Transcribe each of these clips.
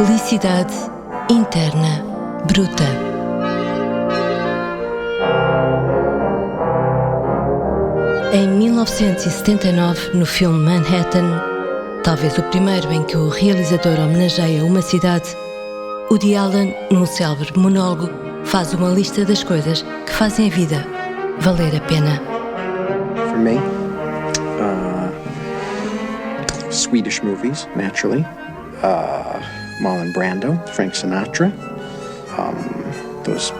Felicidade interna bruta. Em 1979, no filme Manhattan, talvez o primeiro em que o realizador homenageia uma cidade, Woody Allen, num célebre monólogo, faz uma lista das coisas que fazem a vida valer a pena. For me, Swedish movies, naturally. Marlon Brando, Frank Sinatra. Those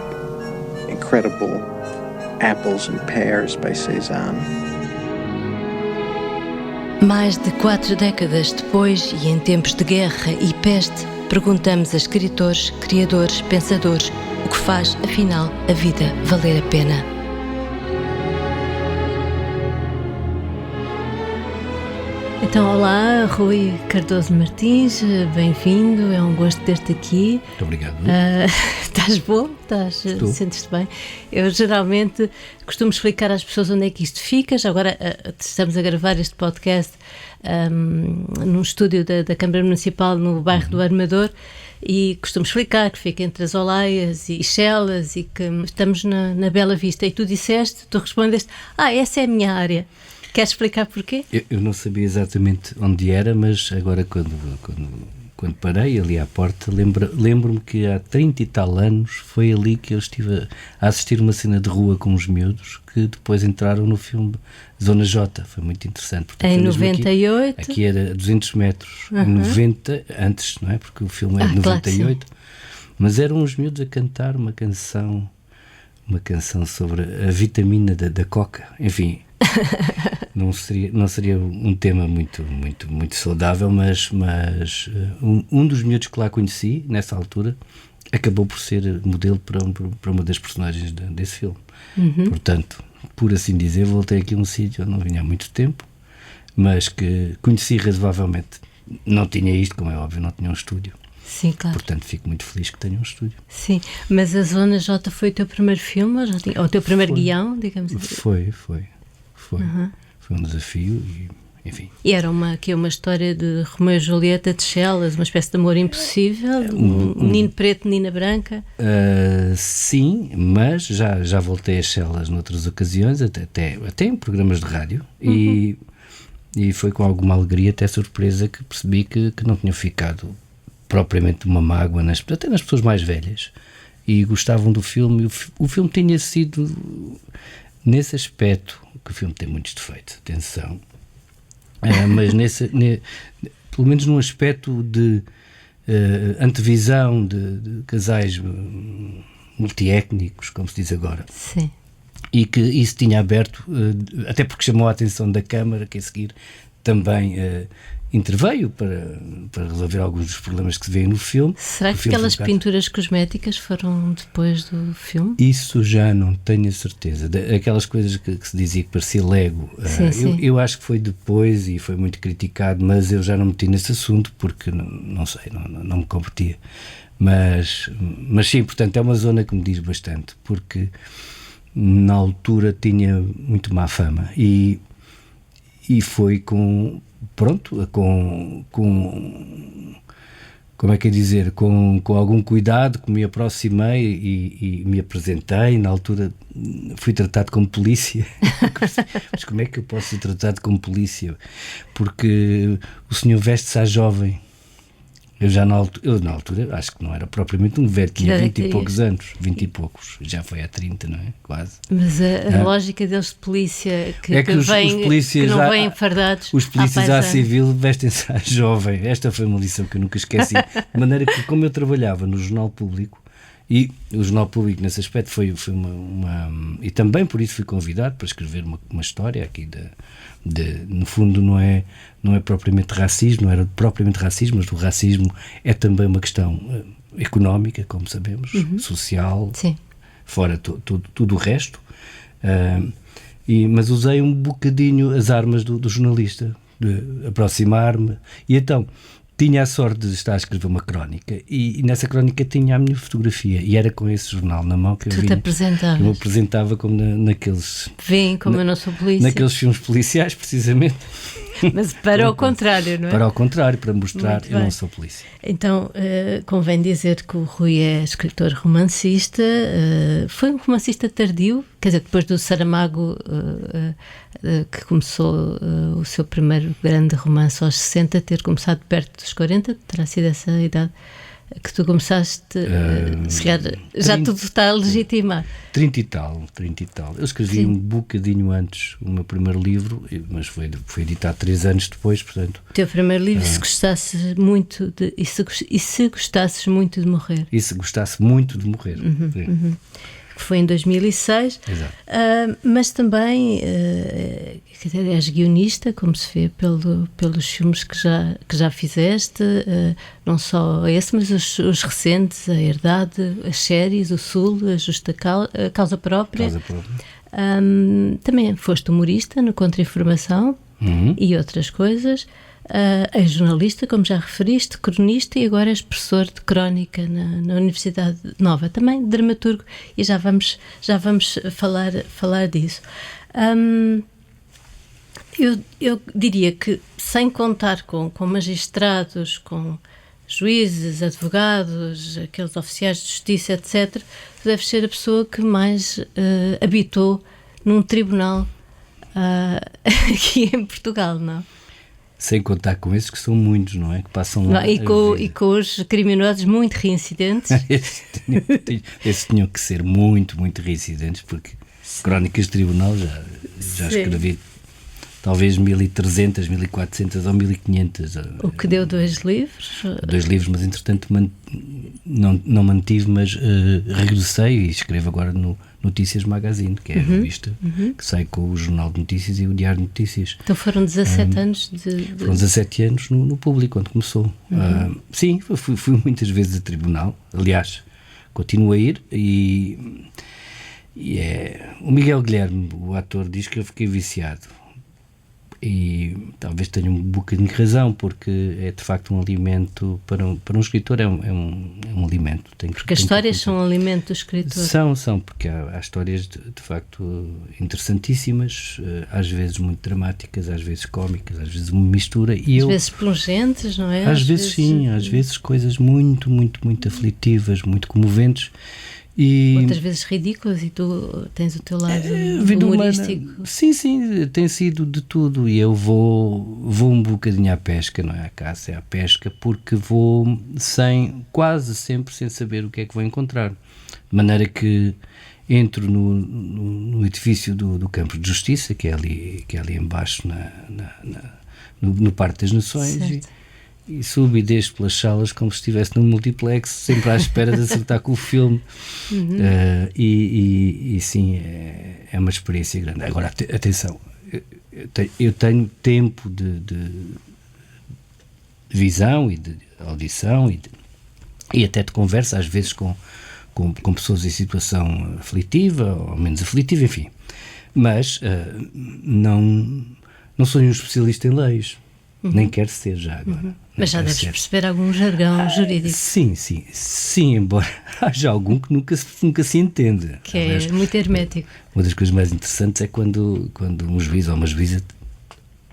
incredible Apples and Pears by Cézanne. Mais de 4 décadas depois, e em tempos de guerra e peste, perguntamos a escritores, criadores, pensadores o que faz, afinal, a vida valer a pena. Então, olá, Rui Cardoso Martins, bem-vindo, é um gosto ter-te aqui. Muito obrigado. Estás bom? Sentes-te bem? Eu geralmente costumo explicar às pessoas onde é que isto fica. Já agora estamos a gravar este podcast num estúdio da Câmara Municipal no bairro do Armador e costumo explicar que fica entre as Olaias e Chelas e que estamos na Bela Vista. E tu respondeste, essa é a minha área. Queres explicar porquê? Eu não sabia exatamente onde era, mas agora quando parei ali à porta, lembro-me que há 30 e tal anos foi ali que eu estive a assistir uma cena de rua com os miúdos que depois entraram no filme Zona J. Foi muito interessante. Portanto, em 98? Aqui era 200 metros. Em 90, antes, não é? Porque o filme é de 98. Claro, mas eram uns miúdos a cantar uma canção sobre a vitamina da coca. Enfim... Não seria um tema muito saudável, mas um dos miúdos que lá conheci, nessa altura, acabou por ser modelo para uma das personagens desse filme. Portanto, por assim dizer, voltei aqui a um sítio onde não vinha há muito tempo, mas que conheci razoavelmente. Não tinha isto, como é óbvio, não tinha um estúdio. Sim, claro. Portanto, fico muito feliz que tenha um estúdio. Sim, mas a Zona J foi o teu primeiro filme? Ou o teu primeiro guião, digamos assim? Foi. Foi um desafio e, enfim. E era uma história de Romeu e Julieta de Chelas, uma espécie de amor impossível, menino preto, menina branca? Sim, mas já voltei a Chelas noutras ocasiões, até em programas de rádio, e foi com alguma alegria, até surpresa, que percebi que não tinha ficado propriamente uma mágoa, até nas pessoas mais velhas, e gostavam do filme. O filme tinha sido... Nesse aspecto, que o filme tem muitos defeitos, atenção, mas pelo menos num aspecto de antevisão de casais multiétnicos, como se diz agora. Sim. E que isso tinha aberto, até porque chamou a atenção da Câmara, que a seguir também interveio para resolver alguns dos problemas que se vêem no filme. Será que aquelas pinturas cosméticas foram depois do filme? Isso já não tenho a certeza. Aquelas coisas que se dizia que parecia Lego. Sim. Eu acho que foi depois e foi muito criticado, mas eu já não meti nesse assunto porque não sei, não me competia. Mas sim, portanto, é uma zona que me diz bastante, porque na altura tinha muito má fama e foi com como é que é dizer, com algum cuidado que me aproximei e me apresentei. Na altura fui tratado como polícia. Mas como é que eu posso ser tratado como polícia? Porque o senhor veste-se à jovem. Eu na altura acho que não era propriamente um velho, tinha 20 e poucos anos, 20 e poucos, já foi há 30, não é? Quase. Mas a lógica deles de polícia que os polícias que não vêm fardados. Os polícias à civil vestem-se à jovem. Esta foi uma lição que eu nunca esqueci. De maneira que, como eu trabalhava no Jornal Público, e o Jornal Público nesse aspecto foi uma e também por isso fui convidado para escrever uma história aqui no fundo não é propriamente racismo, não era propriamente racismo, mas o racismo é também uma questão económica, como sabemos, social, sim, fora tudo o resto, mas usei um bocadinho as armas do jornalista, de aproximar-me, e então tinha a sorte de estar a escrever uma crónica e nessa crónica tinha a minha fotografia e era com esse jornal na mão que eu vinha, que eu apresentava como naqueles... Vem, como eu não sou polícia. Naqueles filmes policiais, precisamente. Mas para o contrário, não é? Para o contrário, para mostrar, eu não sou polícia. Então, convém dizer que o Rui é escritor romancista, foi um romancista tardio, quer dizer, depois do Saramago, que começou o seu primeiro grande romance aos 60, ter começado perto dos 40, terá sido essa a idade que tu começaste, se calhar, já tudo está a legitimar. 30 e tal. Eu escrevi um bocadinho antes o meu primeiro livro, mas foi editado 3 anos depois, portanto... O teu primeiro livro, se gostasses muito de... E se gostasses muito de morrer? E se gostasse muito de morrer. Que foi em 2006. Exato. Mas também és guionista, como se vê pelos filmes que já fizeste, não só esse, mas os recentes, A Herdade, as séries, O Sul, A Justa Causa Própria. Também foste humorista no Contra-Informação e outras coisas. És jornalista, como já referiste, cronista, e agora és professor de crónica na Universidade Nova, também dramaturgo, e já vamos falar disso. Eu diria que, sem contar com magistrados, com juízes, advogados, aqueles oficiais de justiça, etc., tu deves ser a pessoa que mais habitou num tribunal aqui em Portugal, não? Sem contar com esses que são muitos, não é? Que passam lá. E com os criminosos muito reincidentes. Esses tinham que ser muito, muito reincidentes, porque crónicas de tribunal já escrevi talvez 1.300, 1.400 ou 1.500. O que deu 2 livros. 2 livros, mas entretanto não mantive, mas regressei e escrevo agora no Notícias Magazine, que é a revista que sai com o Jornal de Notícias e o Diário de Notícias. Então foram 17 anos de... Foram 17 anos no Público, quando começou. Sim, fui muitas vezes a tribunal. Aliás, continuo a ir e o Miguel Guilherme, o ator, diz que eu fiquei viciado. E talvez tenha um bocadinho de razão, porque é de facto um alimento para um escritor, é um alimento. Porque as histórias são alimento do escritor. São, porque há histórias de facto interessantíssimas, às vezes muito dramáticas, às vezes cómicas, às vezes uma mistura. Às vezes pungentes, não é? Às vezes sim, às vezes coisas muito, muito, muito aflitivas, muito comoventes. E outras vezes ridículas, e tu tens o teu lado humorístico. Sim, tem sido de tudo, e eu vou um bocadinho à pesca, não é à caça, é à pesca, porque vou quase sempre sem saber o que é que vou encontrar, de maneira que entro no edifício do Campo de Justiça, que é ali embaixo no Parque das Nações, e subo e desço pelas salas como se estivesse num multiplex, sempre à espera de acertar com o filme. E sim, é uma experiência grande. Agora, atenção, eu tenho tempo de visão e de audição e até de conversa, às vezes com pessoas em situação aflitiva ou menos aflitiva, enfim. Mas não sou nenhum especialista em leis. Nem quero ser já agora. Mas já deves perceber algum jargão jurídico. Sim, embora haja algum que nunca se entende. Que é muito hermético. Uma das coisas mais interessantes é quando um juiz ou uma juíza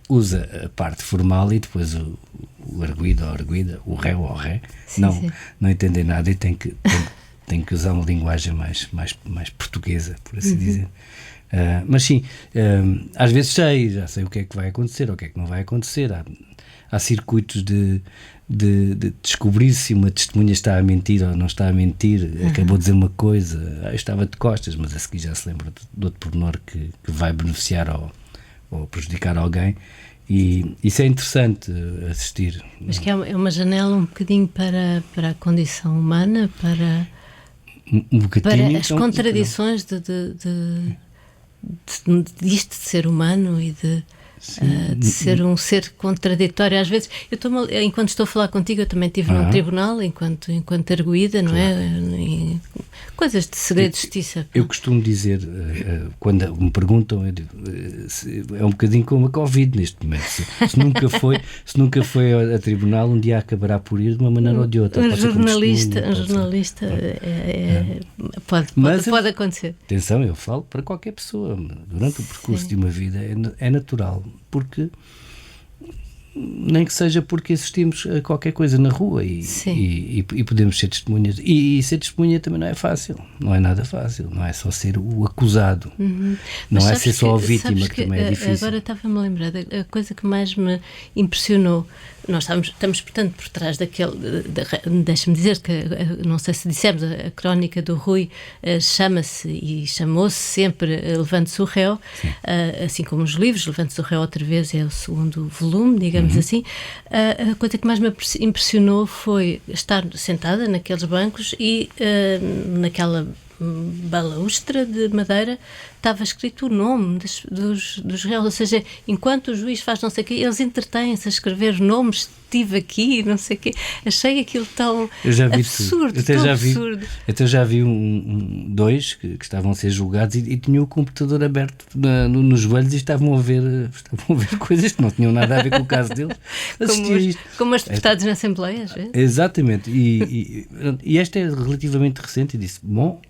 usa a parte formal e depois o arguido ou arguida, o réu ou ré, não entendem nada e tem que usar uma linguagem mais portuguesa, por assim dizer. Mas sim, às vezes já sei o que é que vai acontecer ou o que é que não vai acontecer. Há circuitos de descobrir se uma testemunha está a mentir ou não está a mentir. Acabou de dizer uma coisa, eu estava de costas, mas a seguir já se lembra de outro pormenor que vai beneficiar ou prejudicar alguém. E isso é interessante assistir. Mas que é uma janela um bocadinho para a condição humana, para as contradições disto de ser humano e de ser um ser contraditório. Às vezes, enquanto estou a falar contigo, eu também estive num tribunal enquanto arguída, não é? Em coisas de segredo de justiça. Eu costumo dizer, quando me perguntam, eu digo, é um bocadinho como a Covid neste momento. Se nunca foi a tribunal, um dia acabará por ir de uma maneira ou de outra. Um jornalista pode acontecer. Atenção, eu falo para qualquer pessoa. Durante o percurso de uma vida é natural, porque nem que seja porque assistimos a qualquer coisa na rua e podemos ser testemunhas. E ser testemunha também não é fácil, não é nada fácil, não é só ser o acusado, não é ser só a vítima, que também é difícil. Agora estava-me a lembrar, a coisa que mais me impressionou, nós estamos portanto por trás daquele, deixa-me dizer que, não sei se dissemos, a crónica do Rui chama-se e chamou-se sempre Levante-se o Réu, assim como os livros, Levante-se o Réu outra vez é o segundo volume, digamos assim. A coisa que mais me impressionou foi estar sentada naqueles bancos e naquela balaustra de madeira estava escrito o nome dos réus, ou seja, enquanto o juiz faz não sei o quê, eles entretêm-se a escrever nomes, estive aqui, não sei o quê. Achei aquilo tão absurdo, absurdo. Até já vi dois que estavam a ser julgados e tinham o computador aberto nos joelhos e estavam a ver coisas que não tinham nada a ver com o caso deles. Como os deputados na Assembleia, às vezes. Exatamente, e esta é relativamente recente e disse, bom,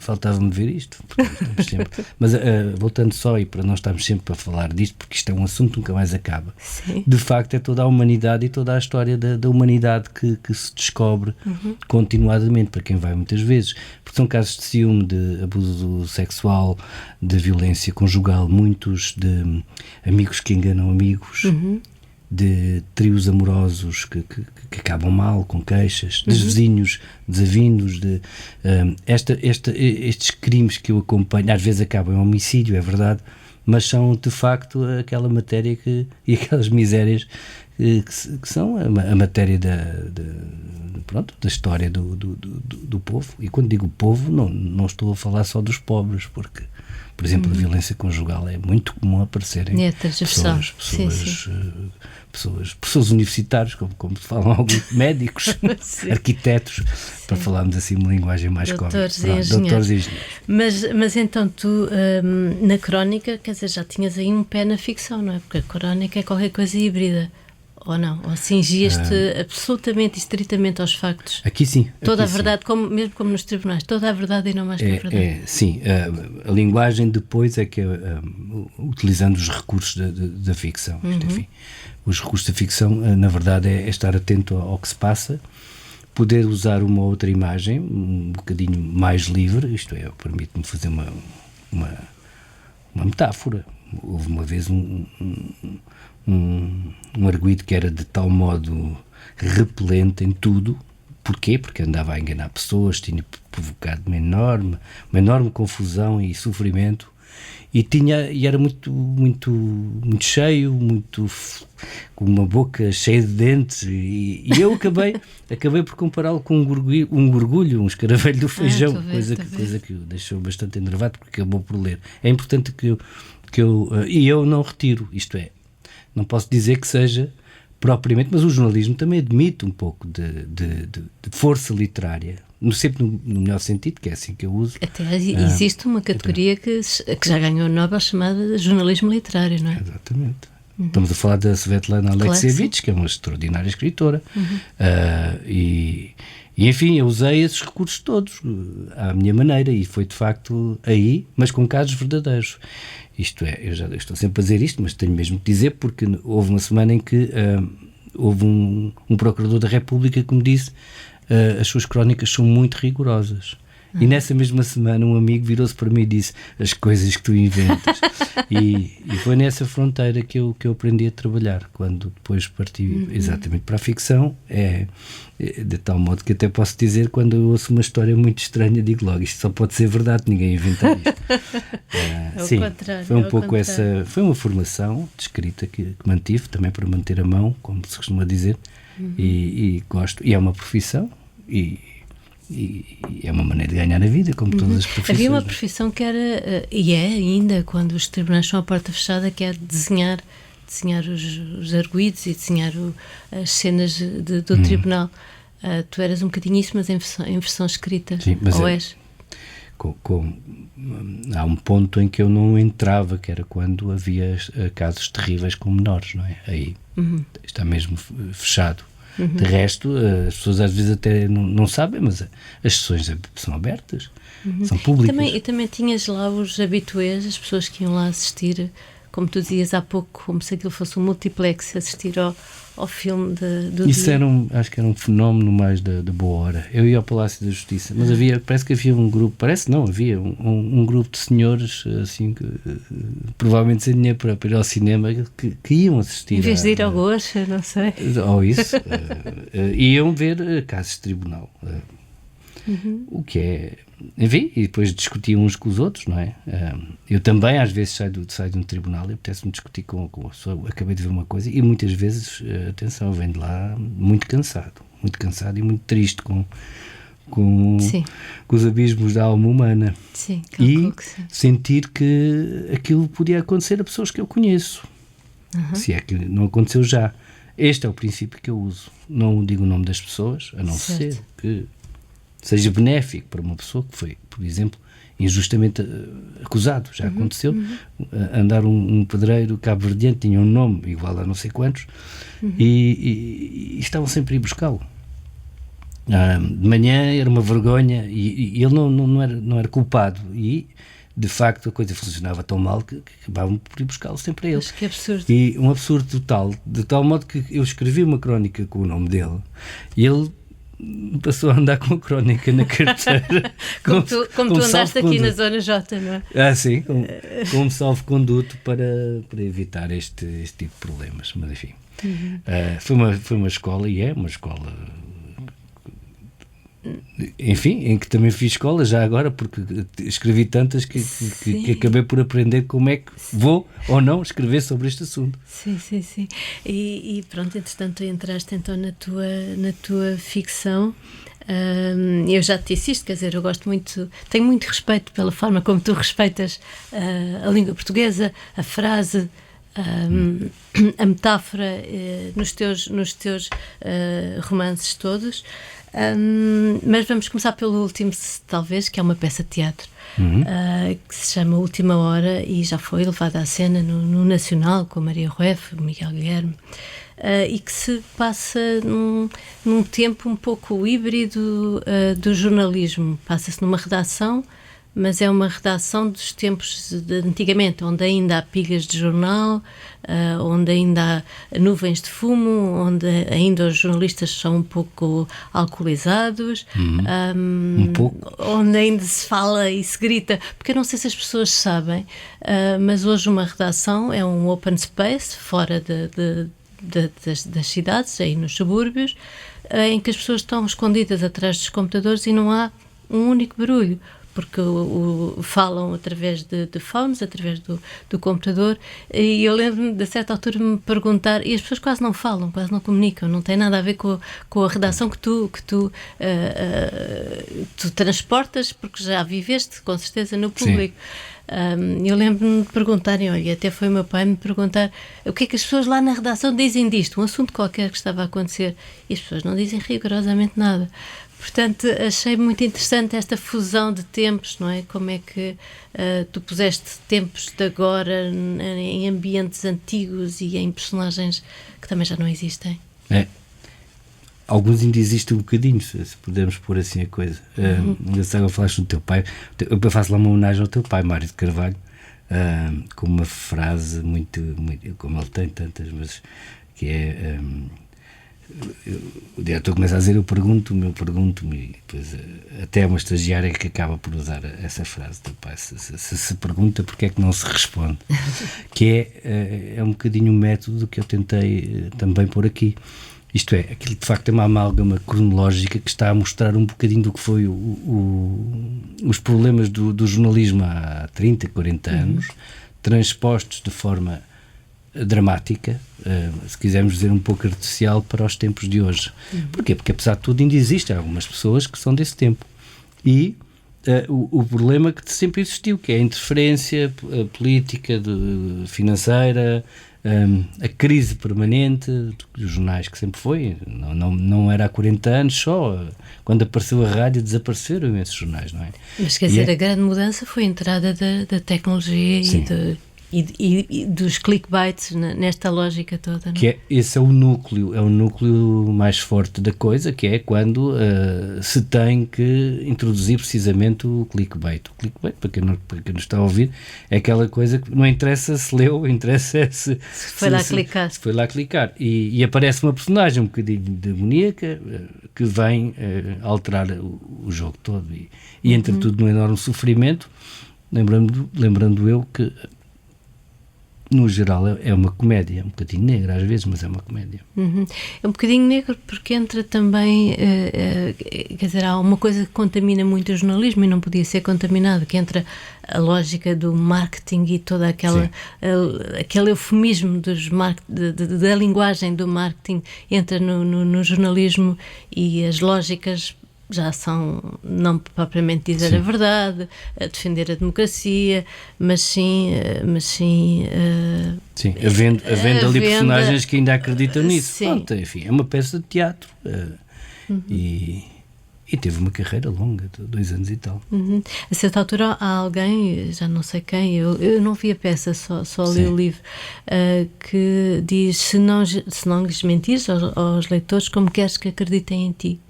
faltava-me ver isto, porque estamos sempre... Mas voltando só, e para não estarmos sempre a falar disto, porque isto é um assunto que nunca mais acaba. Sim. De facto é toda a humanidade e toda a história da humanidade que se descobre continuadamente, para quem vai muitas vezes, porque são casos de ciúme, de abuso sexual, de violência conjugal, muitos de amigos que enganam amigos, de trios amorosos que acabam mal, com queixas, dos vizinhos desavindos, de estes crimes que eu acompanho, às vezes acabam em homicídio, é verdade, mas são de facto aquela matéria e aquelas misérias que são a matéria da história do povo. E quando digo povo, não estou a falar só dos pobres, porque, por exemplo, a violência conjugal é muito comum aparecer em pessoas universitárias, como falam alguns médicos, arquitetos, para falarmos assim uma linguagem mais cómica. Doutores e engenheiros. Mas então tu, na crónica, quer dizer, já tinhas aí um pé na ficção, não é? Porque a crónica é qualquer coisa híbrida. Ou não? Ou cingias-te absolutamente e estritamente aos factos? Aqui sim. Toda a verdade, mesmo como nos tribunais, toda a verdade e não mais que a verdade. Sim, a linguagem depois é que utilizando os recursos da ficção. Enfim, os recursos da ficção, na verdade, é estar atento ao que se passa, poder usar uma outra imagem, um bocadinho mais livre, isto é, permite-me fazer uma metáfora. Houve uma vez um arguido que era de tal modo repelente em tudo. Porquê? Porque andava a enganar pessoas, tinha provocado uma enorme confusão e sofrimento, e era muito cheio, com uma boca cheia de dentes, e eu acabei por compará-lo com um gorgulho, um escaravelho do feijão, coisa que o deixou bastante enervado, porque acabou por ler. É importante que eu não retiro, isto é, não posso dizer que seja propriamente, mas o jornalismo também admite um pouco de força literária, sempre no melhor sentido, que é assim que eu uso. Até existe uma categoria que já ganhou o Nobel, chamada jornalismo literário, não é? Exatamente. Estamos a falar da Svetlana Alexievich, que é uma extraordinária escritora, e enfim, eu usei esses recursos todos à minha maneira, e foi de facto aí, mas com casos verdadeiros. Isto é, eu estou sempre a dizer isto, mas tenho mesmo que dizer, porque houve uma semana em que houve um procurador da República que me disse as suas crónicas são muito rigorosas. E nessa mesma semana um amigo virou-se para mim e disse as coisas que tu inventas. e foi nessa fronteira que eu aprendi a trabalhar, quando depois parti exatamente para a ficção. De tal modo que até posso dizer, quando eu ouço uma história muito estranha, digo logo, isto só pode ser verdade, ninguém inventou isto. Sim, foi um pouco essa, foi uma formação de escrita que mantive, também para manter a mão, como se costuma dizer, e gosto, e é uma profissão, e é uma maneira de ganhar a vida, como todas as profissões. Havia uma profissão que era, e é ainda, quando os tribunais são a porta fechada, que é desenhar os arguidos e desenhar as cenas do tribunal. Tu eras um bocadinho isso, mas em versão escrita. Sim, mas ou és? Há um ponto em que eu não entrava, que era quando havia casos terríveis com menores, não é? Aí está mesmo fechado. De resto, as pessoas às vezes até não sabem, mas as sessões são abertas, são públicas. E também tinhas lá os habitués, as pessoas que iam lá assistir como tu dizias há pouco, como se aquilo fosse um multiplex, assistir ao filme do Isso dia. acho que era um fenómeno mais da boa hora. Eu ia ao Palácio da Justiça, mas parece que havia um grupo, havia um grupo de senhores, assim, que provavelmente sem dinheiro para ir ao cinema, que iam assistir. Em vez de ir ao Gocha, não sei. Ou isso, iam ver casos de tribunal. O que é... Enfim, e depois discutiam uns com os outros, não é? Eu também, às vezes, saio de um tribunal e apetece-me discutir com a pessoa. Acabei de ver uma coisa e muitas vezes, atenção, venho de lá muito cansado e muito triste com os abismos da alma humana. Sim, e sentir que aquilo podia acontecer a pessoas que eu conheço. Se é que não aconteceu já. Este é o princípio que eu uso. Não digo o nome das pessoas, a não ser que seja benéfico para uma pessoa que foi, por exemplo, injustamente acusado. Já aconteceu. Andar um pedreiro cabo-verdiano, tinha um nome igual a não sei quantos, e estavam sempre a ir buscá-lo. De manhã era uma vergonha, e ele não era culpado, e de facto a coisa funcionava tão mal que acabavam por ir buscá-lo sempre a ele. Acho que é absurdo. E um absurdo total, de tal modo que eu escrevi uma crónica com o nome dele, e ele passou a andar com a crónica na carteira. como tu andaste aqui na Zona J, não é? Sim, como salvo-conduto para evitar este tipo de problemas. Mas enfim, foi uma escola, e é uma escola, enfim, em que também fiz escola já agora, porque escrevi tantas que acabei por aprender como é que vou ou não escrever sobre este assunto. Sim. E pronto, entretanto entraste então na tua ficção. Eu já te disse isto, quer dizer, eu tenho muito respeito pela forma como tu respeitas a língua portuguesa, a frase, a metáfora nos teus romances todos. Mas vamos começar pelo último, talvez, que é uma peça de teatro que se chama Última Hora, e já foi levada à cena no Nacional com Maria Rueff, Miguel Guilherme, e que se passa num tempo um pouco híbrido do jornalismo. Passa-se numa redação, mas é uma redação dos tempos de antigamente, onde ainda há pilhas de jornal, onde ainda há nuvens de fumo, onde ainda os jornalistas são um pouco alcoolizados, um pouco. Onde ainda se fala e se grita, porque eu não sei se as pessoas sabem, mas hoje uma redação é um open space, fora das cidades, aí nos subúrbios, em que as pessoas estão escondidas atrás dos computadores e não há um único barulho, porque falam através de fones, através do computador, e eu lembro-me de certa altura me perguntar, e as pessoas quase não falam, quase não comunicam, não tem nada a ver com a redação que tu transportas, porque já viveste com certeza no público. Eu lembro-me de perguntarem, olha, até foi o meu pai me perguntar o que é que as pessoas lá na redação dizem disto, um assunto qualquer que estava a acontecer, e as pessoas não dizem rigorosamente nada. Portanto, achei muito interessante esta fusão de tempos, não é? Como é que tu puseste tempos de agora em ambientes antigos e em personagens que também já não existem. Alguns ainda existem um bocadinho, se pudermos pôr assim a coisa. Agora falaste do teu pai, eu faço lá uma homenagem ao teu pai, Mário de Carvalho, com uma frase muito, como ele tem tantas, mas que é... o diretor começa a dizer eu pergunto-me, e depois até uma estagiária que acaba por usar essa frase do pai, se pergunta porque é que não se responde, que é um bocadinho o método que eu tentei também pôr aqui. Isto é, aquilo de facto é uma amálgama cronológica que está a mostrar um bocadinho do que foi os problemas do jornalismo há 30, 40 anos, transpostos de forma dramática, se quisermos dizer um pouco artificial, para os tempos de hoje. Porquê? Porque apesar de tudo ainda existem algumas pessoas que são desse tempo. E o problema que sempre existiu, que é a interferência política, financeira, a crise permanente dos jornais, que sempre foi, não era há 40 anos só, quando apareceu a rádio desapareceram esses jornais, não é? Mas quer dizer, a grande mudança foi a entrada da tecnologia. Sim. E dos clickbaits nesta lógica toda, não? Que esse é o núcleo mais forte da coisa, que é quando se tem que introduzir precisamente o clickbait. O clickbait, para quem não está a ouvir, é aquela coisa que não interessa se leu, interessa se foi lá clicar. E aparece uma personagem um bocadinho demoníaca que vem alterar o jogo todo e entra tudo num enorme sofrimento, lembrando eu que no geral é uma comédia, um bocadinho negra às vezes, mas é uma comédia. É um bocadinho negro porque entra também, quer dizer, há uma coisa que contamina muito o jornalismo e não podia ser contaminado, que entra a lógica do marketing e toda aquele eufemismo da linguagem do marketing entra no jornalismo, e as lógicas já são, não propriamente dizer a verdade, a defender a democracia, mas sim havendo ali personagens que ainda acreditam nisso. Pronto, enfim, é uma peça de teatro e teve uma carreira longa, 2 anos e tal. A certa altura há alguém, já não sei quem, eu não vi a peça, só li o livro, que diz: se não lhes mentires aos leitores, como queres que acreditem em ti?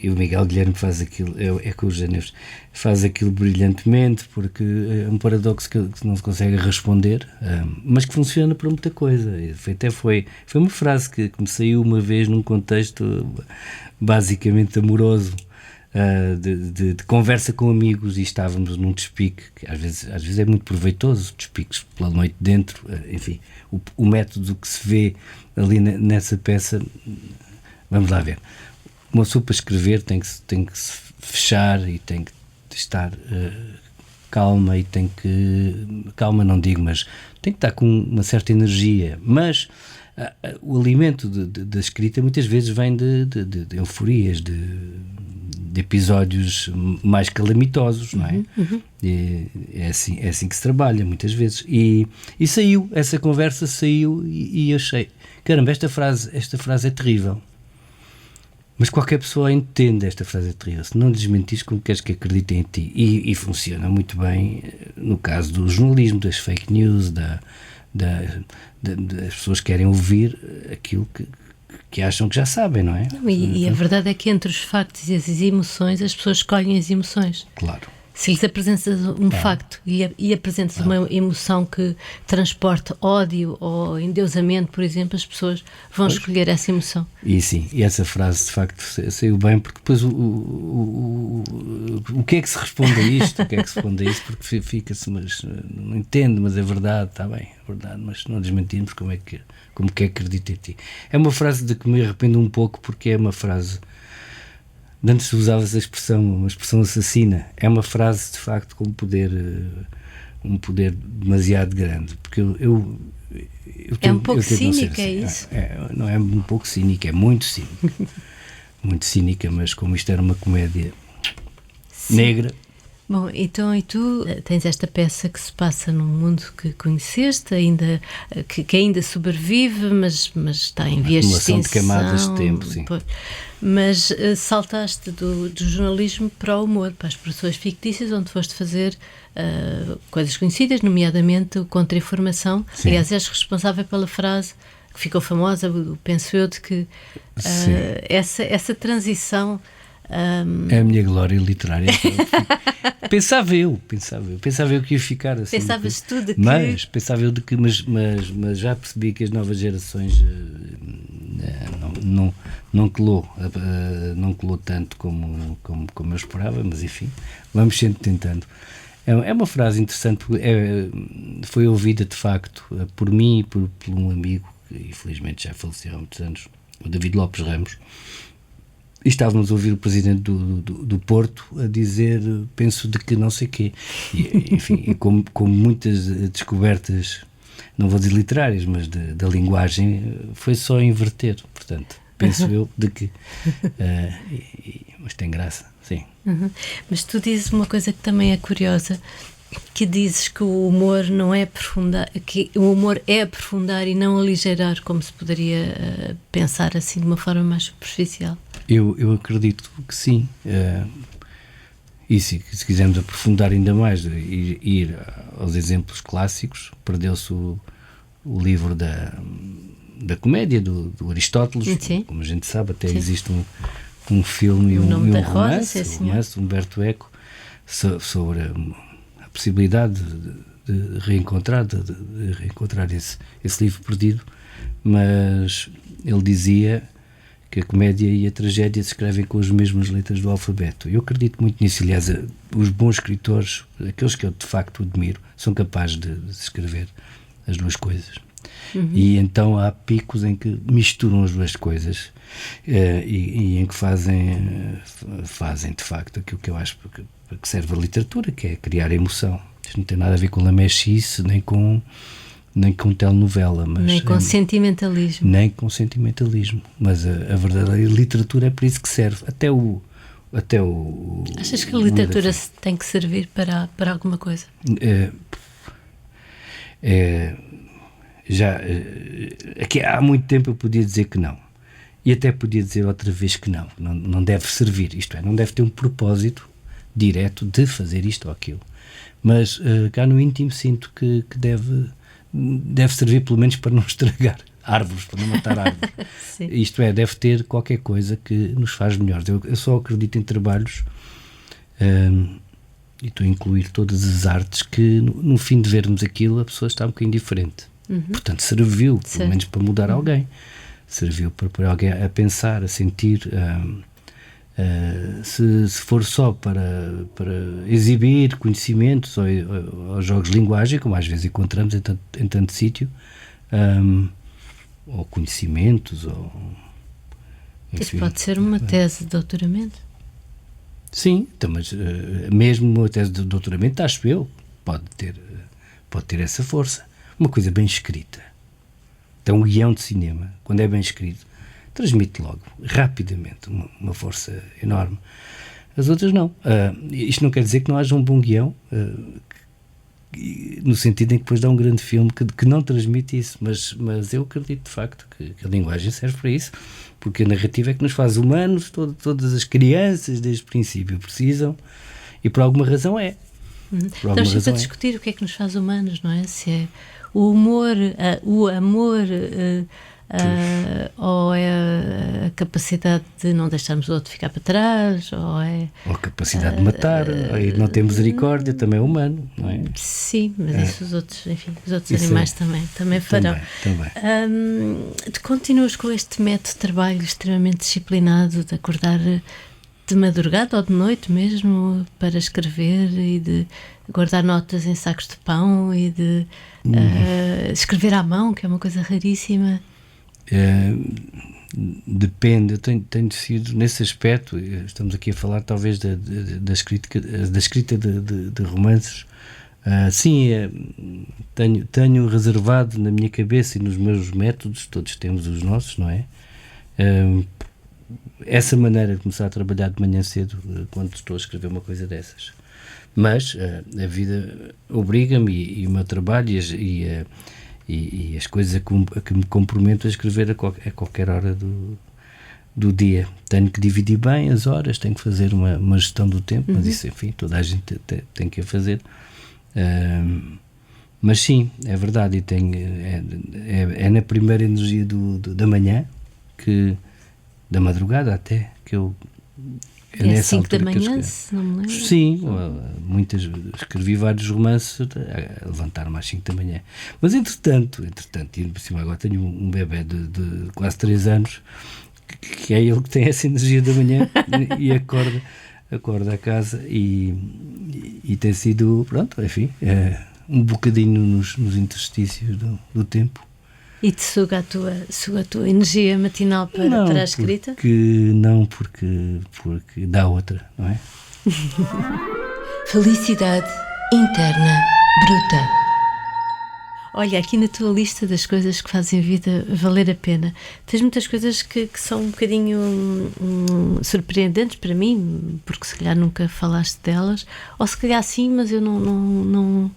E o Miguel Guilherme faz aquilo, é com os Janeus, faz aquilo brilhantemente, porque é um paradoxo que não se consegue responder, mas que funciona para muita coisa. Até foi uma frase que me saiu uma vez num contexto basicamente amoroso, de conversa com amigos, e estávamos num despique, que às vezes é muito proveitoso, despiques pela noite dentro, enfim, o método que se vê ali nessa peça. Vamos lá ver. Uma pessoa para escrever tem que se fechar e tem que estar calma, e tem que... Calma não digo, mas tem que estar com uma certa energia. Mas o alimento da escrita muitas vezes vem de euforias, de episódios mais calamitosos, não é? É assim que se trabalha muitas vezes. E essa conversa saiu e achei, caramba, esta frase é terrível. Mas qualquer pessoa entende esta frase é terrível. Se não desmentires, como queres que acreditem em ti? E funciona muito bem no caso do jornalismo, das fake news, das pessoas que querem ouvir aquilo que acham que já sabem, não é? E a verdade é que entre os factos e as emoções, as pessoas escolhem as emoções. Claro. Se lhes apresentas um facto e apresentas uma emoção que transporta ódio ou endeusamento, por exemplo, as pessoas vão escolher essa emoção. E sim, e essa frase de facto saiu bem, porque depois o que é que se responde a isto? Porque fica-se, mas não entendo, mas é verdade, está bem, é verdade, mas não desmentimos, como que acredita em ti? É uma frase de que me arrependo um pouco, porque é uma frase... Antes usavas uma expressão assassina. É uma frase, de facto, com um poder demasiado grande. Porque é um pouco cínica, é isso? Não é um pouco cínica, é muito cínica. Muito cínica, mas como isto era uma comédia negra... Bom, então, e tu tens esta peça que se passa num mundo que conheceste, que ainda sobrevive, mas está em vias de extinção. De camadas de tempo, sim. Mas saltaste do jornalismo para o humor, para as produções fictícias, onde foste fazer coisas conhecidas, nomeadamente o Contra-Informação. Aliás, és responsável pela frase que ficou famosa, penso eu, de que essa transição... É a minha glória literária. Pensava eu que ia ficar assim. Pensavas tu de que... Pensava eu de que, mas já percebi que as novas gerações não colou tanto como eu esperava, mas enfim, vamos sempre tentando. É uma frase interessante, foi ouvida de facto por mim e por um amigo que infelizmente já faleceu há muitos anos, o David Lopes Ramos. E estávamos a ouvir o presidente do Porto a dizer, penso de que não sei quê. E, enfim, como muitas descobertas, não vou dizer literárias, mas da linguagem, foi só inverter. Portanto, penso eu de que... mas tem graça, sim. Mas tu dizes uma coisa que também é curiosa, que dizes que o humor não é aprofundar, que o humor é aprofundar e não aligeirar, como se poderia pensar assim de uma forma mais superficial. Eu acredito que sim. E se quisermos aprofundar ainda mais, ir aos exemplos clássicos, perdeu-se o livro da comédia do Aristóteles. Sim. Como a gente sabe, até existe um filme e um romance, Humberto Eco, sobre a possibilidade de reencontrar esse livro perdido, mas ele dizia que a comédia e a tragédia se escrevem com as mesmas letras do alfabeto. Eu acredito muito nisso. Aliás, os bons escritores, aqueles que eu de facto admiro, são capazes de escrever as duas coisas. E então há picos em que misturam as duas coisas e em que fazem de facto aquilo que eu acho que serve a literatura, que é criar emoção. Isto não tem nada a ver com lamechice, nem com telenovela. Nem com sentimentalismo. Nem com sentimentalismo. Mas a verdadeira literatura é para isso que serve. Até o Achas que a literatura tem que servir para alguma coisa? Aqui há muito tempo eu podia dizer que não. E até podia dizer outra vez que não deve servir. Isto é, não deve ter um propósito direto de fazer isto ou aquilo. Mas cá no íntimo sinto que deve servir pelo menos para não estragar árvores, para não matar árvores. Isto é, deve ter qualquer coisa que nos faz melhores. Eu só acredito em trabalhos, e estou a incluir todas as artes, que no fim de vermos aquilo a pessoa está um bocadinho diferente. Portanto, serviu pelo menos para mudar alguém. Serviu para pôr alguém a pensar, a sentir. Se for só para exibir conhecimentos ou jogos de linguagem, como às vezes encontramos em tanto sítio, ou conhecimentos, isso pode ser uma tese de doutoramento? Sim, então, mas mesmo uma tese de doutoramento, acho eu, pode ter essa força. Uma coisa bem escrita. Então, um guião de cinema, quando é bem escrito, transmite logo, rapidamente, uma força enorme. As outras não. Isto não quer dizer que não haja um bom guião, no sentido em que depois dá um grande filme que não transmite isso, mas eu acredito de facto que a linguagem serve para isso, porque a narrativa é que nos faz humanos, todas as crianças desde o princípio precisam, e por alguma razão é. Estamos sempre a discutir o que é que nos faz humanos, não é? Se é o humor, o amor, ou é a capacidade de não deixarmos o outro ficar para trás, ou a capacidade de matar, e não ter misericórdia, também é humano, não é? Sim, mas isso os outros animais também farão. Também. Tu continuas com este método de trabalho extremamente disciplinado, de acordar de madrugada ou de noite mesmo para escrever e de guardar notas em sacos de pão e de escrever à mão, que é uma coisa raríssima. Depende, eu tenho sido nesse aspecto. Estamos aqui a falar talvez da escrita de romances. Sim, tenho reservado na minha cabeça e nos meus métodos, todos temos os nossos, não é? Essa maneira de começar a trabalhar de manhã cedo quando estou a escrever uma coisa dessas. Mas a vida obriga-me e o meu trabalho e as coisas a que me comprometo a escrever a qualquer hora do dia. Tenho que dividir bem as horas, tenho que fazer uma gestão do tempo, mas isso, enfim, toda a gente tem que a fazer. Mas sim, é verdade, e é na primeira energia da manhã, da madrugada até, que eu... É 5 da manhã, se não me lembro. Sim, escrevi vários romances a levantar-me às 5 da manhã. Mas entretanto, e por cima agora tenho um bebé de quase 3 anos, que é ele que tem essa energia da manhã e acorda a casa e tem sido, pronto, enfim, um bocadinho nos interstícios do tempo. E te suga a tua energia matinal para a escrita? Porque dá outra, não é? Felicidade interna bruta. Olha, aqui na tua lista das coisas que fazem a vida valer a pena, tens muitas coisas que são um bocadinho surpreendentes para mim, porque se calhar nunca falaste delas, ou se calhar sim, mas eu não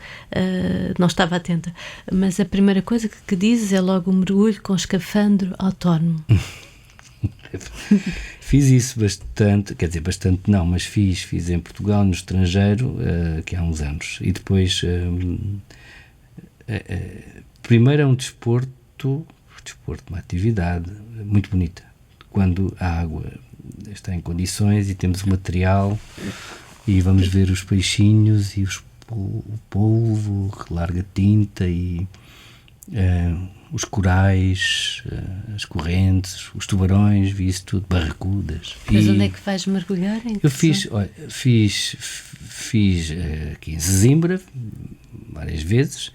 estava atenta. Mas a primeira coisa que dizes é logo um mergulho com escafandro autónomo. Fiz isso bastante, quer dizer, bastante não, mas fiz em Portugal, no estrangeiro, que há uns anos. E depois, primeiro é um desporto, uma atividade muito bonita. Quando a água está em condições e temos o material e vamos ver os peixinhos e o polvo que larga tinta e os corais, as correntes, os tubarões, vi isso tudo, barracudas. Mas onde é que vais mergulhar? Eu fiz aqui em Sesimbra várias vezes,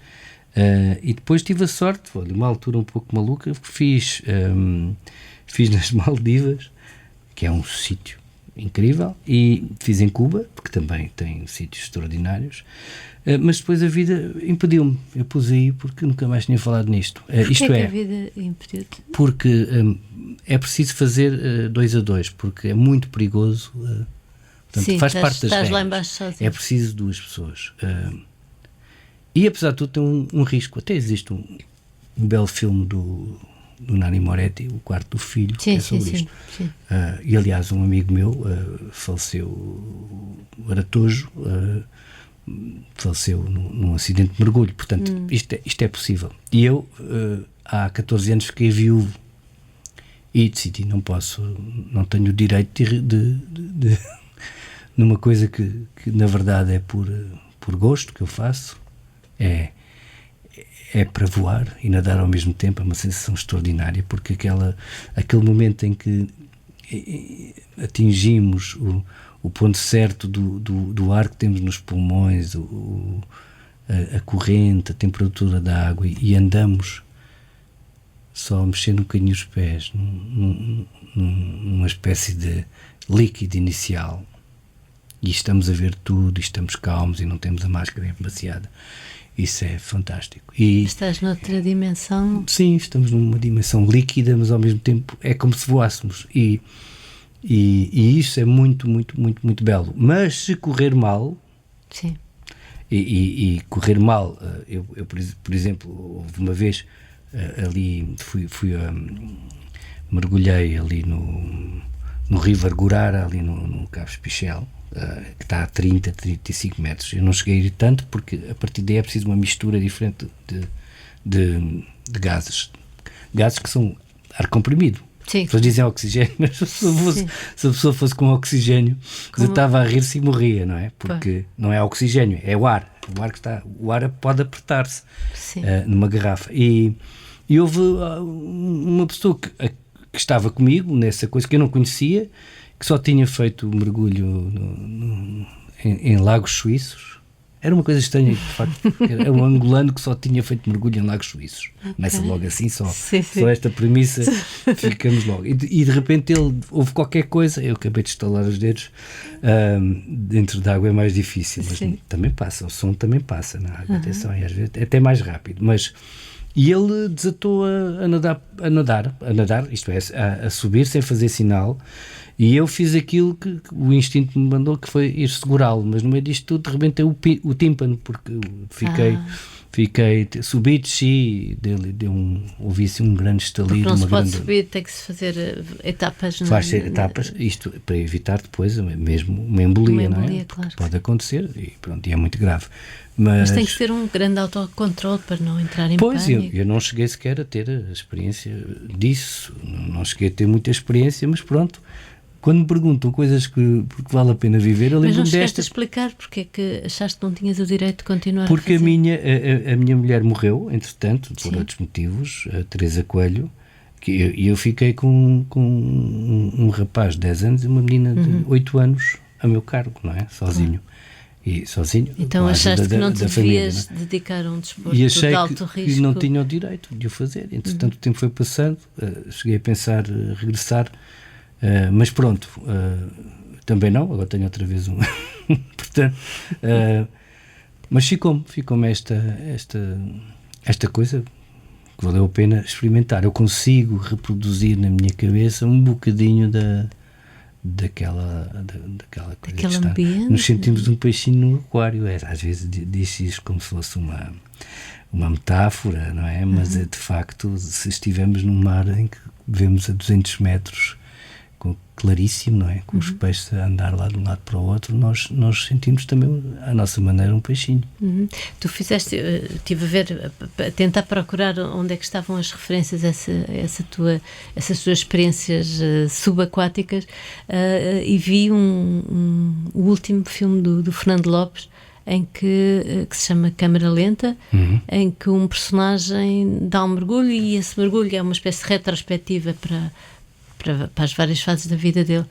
e depois tive a sorte, olha, uma altura um pouco maluca, fiz nas Maldivas, que é um sítio incrível, e fiz em Cuba, porque também tem sítios extraordinários, mas depois a vida impediu-me. Eu pus aí porque nunca mais tinha falado nisto. Porquê que a vida impediu-te? Porque é preciso fazer 2 a 2, porque é muito perigoso. Portanto, sim, faz parte das regras. Lá embaixo sozinho. É preciso 2 pessoas. E apesar de tudo tem um risco. Até existe um belo filme do Nani Moretti, O Quarto do Filho, que é sobre isto. Sim. E aliás, um amigo meu faleceu, o Aratojo, faleceu num acidente de mergulho. Portanto, isto é possível. E eu, há 14 anos, fiquei viúvo e decidi, não tenho o direito de numa coisa que na verdade é por gosto que eu faço, é para voar e nadar ao mesmo tempo. É uma sensação extraordinária, porque aquele momento em que atingimos o ponto certo do ar que temos nos pulmões, a corrente, a temperatura da água, e andamos só mexendo um bocadinho os pés numa espécie de líquido inicial, e estamos a ver tudo, e estamos calmos e não temos a máscara embaciada. Isso é fantástico. E estás noutra dimensão? Sim, estamos numa dimensão líquida, mas ao mesmo tempo é como se voássemos. E isso é muito, muito, muito, muito belo. Mas se correr mal... Sim. E correr mal, eu por exemplo, houve uma vez ali, mergulhei ali no rio Vargurara, ali no Cabo Espichel, que está a 30, 35 metros. Eu não cheguei a ir tanto, porque a partir daí é preciso uma mistura diferente de gases que são ar comprimido. Sim. As pessoas dizem oxigênio, mas se a pessoa fosse com oxigênio, estava a rir-se e morria, não é? Porque não é oxigênio, é o ar. O ar pode apertar-se numa garrafa. E houve uma pessoa que estava comigo nessa coisa que eu não conhecia, que só tinha feito mergulho em lagos suíços. Era uma coisa estranha, de facto. Era um angolano que só tinha feito mergulho em lagos suíços. Começa logo assim, só esta premissa, ficamos logo. E de repente houve qualquer coisa, eu acabei de estalar os dedos, dentro da água é mais difícil, mas também passa, o som também passa na água, atenção, e às vezes é até mais rápido. E ele desatou a nadar, isto é, a subir sem fazer sinal. E eu fiz aquilo que o instinto me mandou, que foi ir segurá-lo, mas no meio disto tudo rebentei o tímpano, porque fiquei subi, desci, ouvi-se um grande estalido. Porque não se pode subir, tem que se fazer etapas. Faz-se etapas, isto para evitar depois mesmo uma embolia, não é? Claro. Pode acontecer e pronto, e é muito grave. Mas tem que ter um grande autocontrole para não entrar em pânico. Pois, eu não cheguei sequer a ter a experiência disso, não cheguei a ter muita experiência, mas pronto. Quando me perguntam coisas porque vale a pena viver, eu lembro-me desta... Mas não chegaste a explicar porque é que achaste que não tinhas o direito de continuar porque a fazer? A minha mulher morreu, entretanto, por outros motivos, a Teresa Coelho, e eu fiquei com um rapaz de 10 anos e uma menina de 8 anos a meu cargo, não é? Sozinho. E sozinho. Então achaste que não te devias dedicar a um desporto de alto risco? E não tinha o direito de o fazer. Entretanto, o tempo foi passando, cheguei a pensar regressar, mas pronto, também não, agora tenho outra vez um. Portanto, mas ficou-me esta coisa que valeu a pena experimentar. Eu consigo reproduzir na minha cabeça um bocadinho daquela coisa. Aquele ambiente. Nos sentimos um peixinho no aquário. Às vezes diz isso como se fosse uma metáfora, não é? Mas de facto, se estivermos num mar em que vemos a 200 metros claríssimo, não é? Com os peixes a andar lá de um lado para o outro, nós sentimos também, à nossa maneira, um peixinho. Tu fizeste, estive a tentar procurar onde é que estavam as referências a essas tuas experiências subaquáticas, e vi o último filme do Fernando Lopes, que se chama Câmara Lenta, em que um personagem dá um mergulho, e esse mergulho é uma espécie de retrospectiva para as várias fases da vida dele.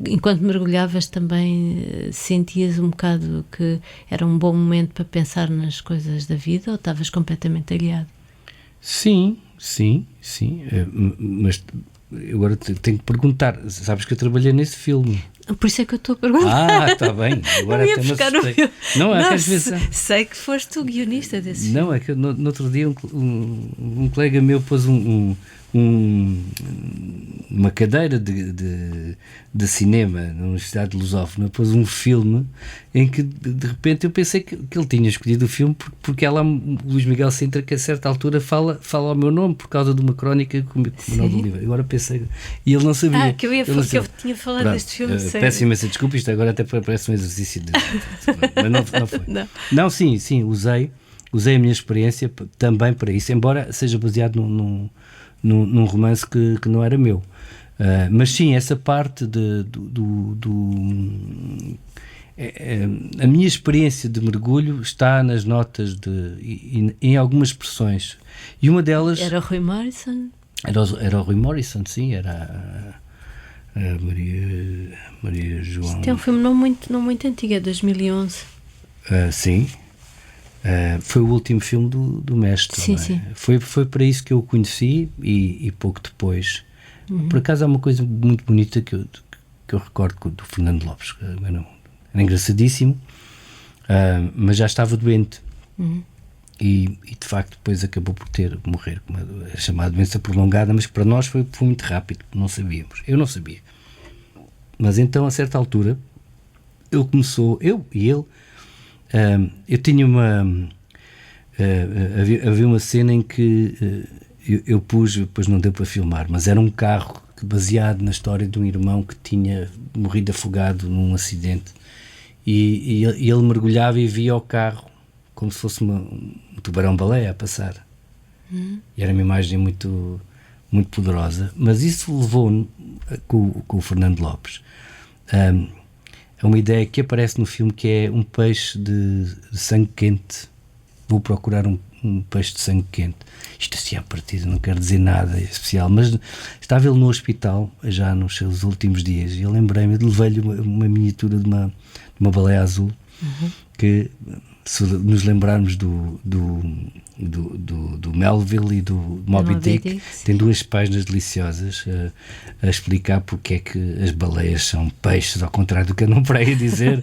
Enquanto mergulhavas também sentias um bocado que era um bom momento para pensar nas coisas da vida, ou estavas completamente aliado? Sim, mas agora tenho que perguntar, sabes que eu trabalhei nesse filme. Por isso é que eu estou a perguntar. Está bem. Agora até me assustei. Não, é que às vezes... Sei que foste o guionista desse filme. Não, é que no outro dia um colega meu pôs uma cadeira de cinema na Universidade de Lusófona, pôs um filme em que de repente eu pensei que ele tinha escolhido o filme porque ela, Luís Miguel Sintra, que a certa altura fala ao meu nome por causa de uma crónica com o nome do livro. Agora pensei, e ele não sabia. Que eu tinha falado deste filme. Peço imensa desculpa, isto agora até parece um exercício de... mas não foi. Não, sim, usei a minha experiência também para isso, embora seja baseado num romance que não era meu. Mas sim, essa parte a minha experiência de mergulho está nas notas em algumas expressões. E uma delas... Era o Rui Morrison? Era o Rui Morrison, sim, era a Maria João... Isto é um filme não muito antigo, é 2011. Sim. Foi o último filme do mestre. Sim, não é? sim. Foi para isso que eu o conheci e pouco depois. Por acaso há uma coisa muito bonita que eu recordo do Fernando Lopes. Era engraçadíssimo, mas já estava doente. E de facto depois acabou por morrer com a chamada doença prolongada, mas que para nós foi muito rápido, não sabíamos. Eu não sabia. Mas então, a certa altura, eu e ele, eu tinha havia uma cena em que eu pus, depois não deu para filmar, mas era um carro baseado na história de um irmão que tinha morrido afogado num acidente, e ele mergulhava e via o carro como se fosse um tubarão-baleia a passar. E era uma imagem muito, muito poderosa, mas isso levou-me com o Fernando Lopes a uma ideia que aparece no filme, que é um peixe de sangue quente. Vou procurar um peixe de sangue quente. Isto assim à partida não quer dizer nada especial, mas estava ele no hospital já nos seus últimos dias e eu lembrei-me, levei-lhe uma miniatura de uma baleia azul, que, se nos lembrarmos do Melville e do Moby Dick, tem 2 páginas deliciosas a explicar porque é que as baleias são peixes, ao contrário do que eu não para aí dizer,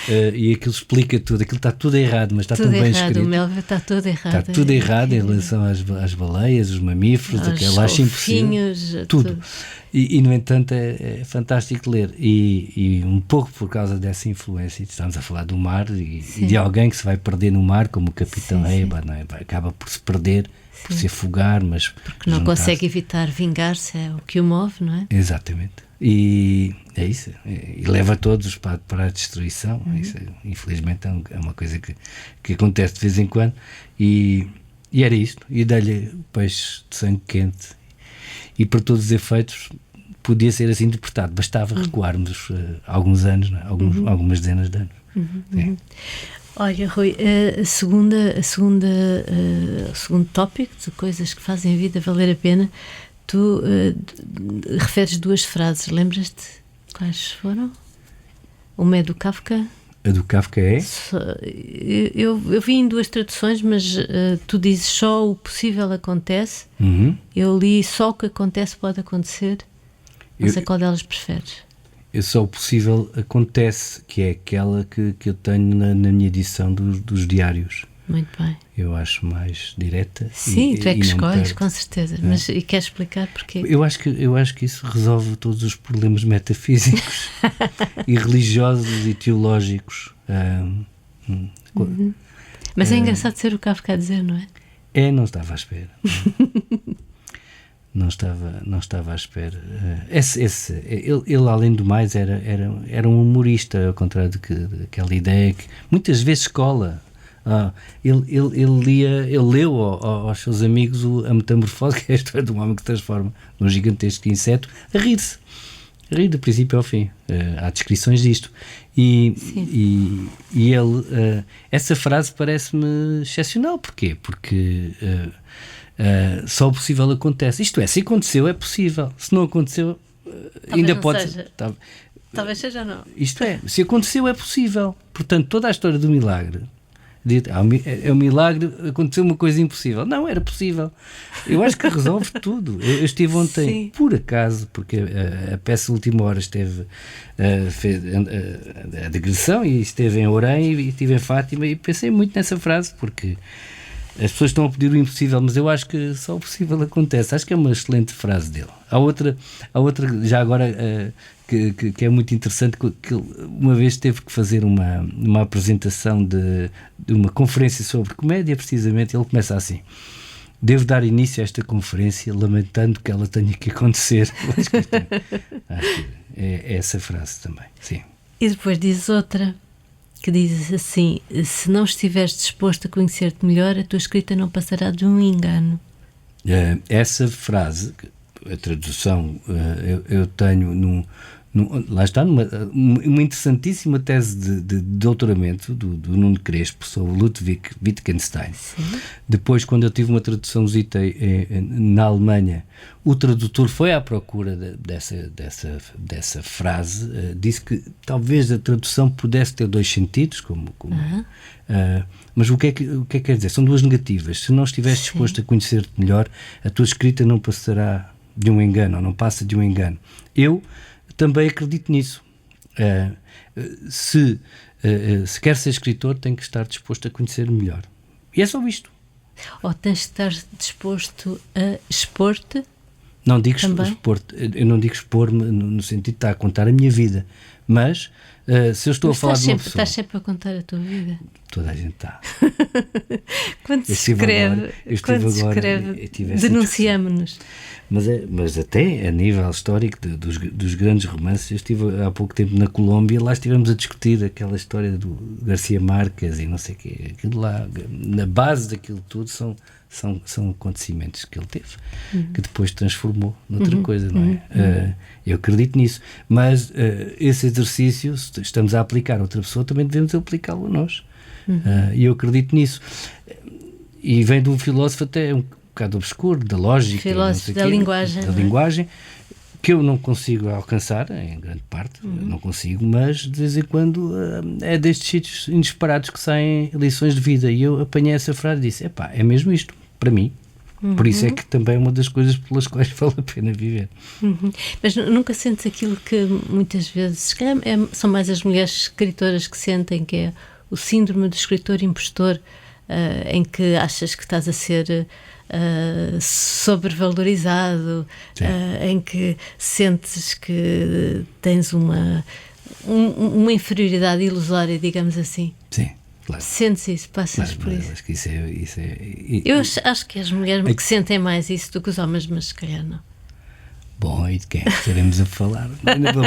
e aquilo explica tudo. Aquilo está tudo errado, mas está tão bem escrito. O Melville está tudo errado. Está tudo errado em relação às baleias, os mamíferos, aquilo acho impossível. Tudo. E, no entanto, é fantástico ler. E um pouco por causa dessa influência, estamos a falar do mar e de alguém que se vai perder no mar, como o Capitão Eiba, não é? Acaba por se perder, por se afogar, mas... Porque não consegue evitar vingar-se, é o que o move, não é? Exatamente. E é isso. E leva todos para a destruição. Isso, infelizmente, é uma coisa que acontece de vez em quando. E era isto. E dei-lhe peixe de sangue quente. E, para todos os efeitos, podia ser assim interpretado. Bastava recuarmos alguns anos, não é? Algumas dezenas de anos. Olha, Rui, o segundo tópico de coisas que fazem a vida valer a pena, tu referes 2 frases, lembras-te quais foram? Uma é do Kafka. A do Kafka é? Eu vi em 2 traduções, mas tu dizes só o possível acontece. Eu li só o que acontece pode acontecer. Não sei qual delas preferes. Só o possível acontece, que é aquela que eu tenho na minha edição dos diários. Muito bem. Eu acho mais direta. Sim, tu é que escolhes, com certeza. Mas e queres explicar porquê? Eu acho que isso resolve todos os problemas metafísicos e religiosos e teológicos. Mas é engraçado ser o Kafka a dizer, não é? Não estava à espera. Não estava à espera. Ele, além do mais, era um humorista, ao contrário daquela ideia que muitas vezes cola. Ele leu aos seus amigos A Metamorfose, que é a história de um homem que se transforma num gigantesco inseto, a rir-se. A rir do princípio ao fim. Há descrições disto. E ele... essa frase parece-me excepcional. Porquê? Porque... só o possível acontece. Isto é, se aconteceu, é possível. Se não aconteceu, ainda pode ser. Talvez seja ou não. Isto é, se aconteceu, é possível. Portanto, toda a história do milagre, é um milagre, aconteceu uma coisa impossível. Não, era possível. Eu acho que resolve tudo. Eu estive ontem, sim, por acaso, porque a peça Última Hora esteve a digressão, e esteve em Orém e estive em Fátima, e pensei muito nessa frase, porque as pessoas estão a pedir o impossível, mas eu acho que só o possível acontece. Acho que é uma excelente frase dele. Há outra já agora, que é muito interessante, que ele uma vez teve que fazer uma apresentação de uma conferência sobre comédia, precisamente. Ele começa assim: devo dar início a esta conferência lamentando que ela tenha que acontecer. Acho que é essa frase também, sim. E depois diz outra, que diz assim: se não estiveres disposto a conhecer-te melhor, a tua escrita não passará de um engano. Essa frase, a tradução, eu tenho lá está, uma interessantíssima tese de doutoramento do Nuno Crespo sobre Ludwig Wittgenstein. Sim. Depois, quando eu tive uma traduçãozita na Alemanha, o tradutor foi à procura dessa frase, disse que talvez a tradução pudesse ter dois sentidos, mas o que é que quer dizer? São duas negativas. Se não estiveres disposto a conhecer-te melhor, a tua escrita não passará de um engano, ou não passa de um engano. Eu também acredito nisso. Se quer ser escritor, tem que estar disposto a conhecer melhor. E é só isto. Ou tens de estar disposto a expor-te? Não digo expor-te. Eu não digo expor-me no sentido de estar a contar a minha vida. Mas se eu estou a falar de uma pessoa... Estás sempre a contar a tua vida. Toda a gente está. Quando se escreve, denunciamo-nos. Mas até a nível histórico dos grandes romances, eu estive há pouco tempo na Colômbia, lá estivemos a discutir aquela história do Garcia Márquez e não sei o quê. Aquilo lá, na base daquilo tudo, são acontecimentos que ele teve, que depois transformou noutra coisa, não é? Eu acredito nisso. Mas esse exercício, se estamos a aplicar a outra pessoa, também devemos aplicá-lo a nós. E eu acredito nisso. E vem de um filósofo até um bocado obscuro, da lógica, filósofo da linguagem, que eu não consigo alcançar, em grande parte, não consigo, mas de vez em quando é destes sítios inesperados que saem lições de vida. E eu apanhei essa frase e disse: é mesmo isto, para mim. Por isso é que também é uma das coisas pelas quais vale a pena viver. Mas nunca sentes aquilo que muitas vezes, se calhar são mais as mulheres escritoras que sentem, que é o síndrome do escritor impostor, em que achas que estás a ser sobrevalorizado, em que sentes que tens uma inferioridade ilusória, digamos assim. Sim, claro. Sentes isso, passas por isso. Acho que isso é eu acho que as mulheres que sentem mais isso do que os homens, mas se calhar não. Bom, e de quem estaremos a falar?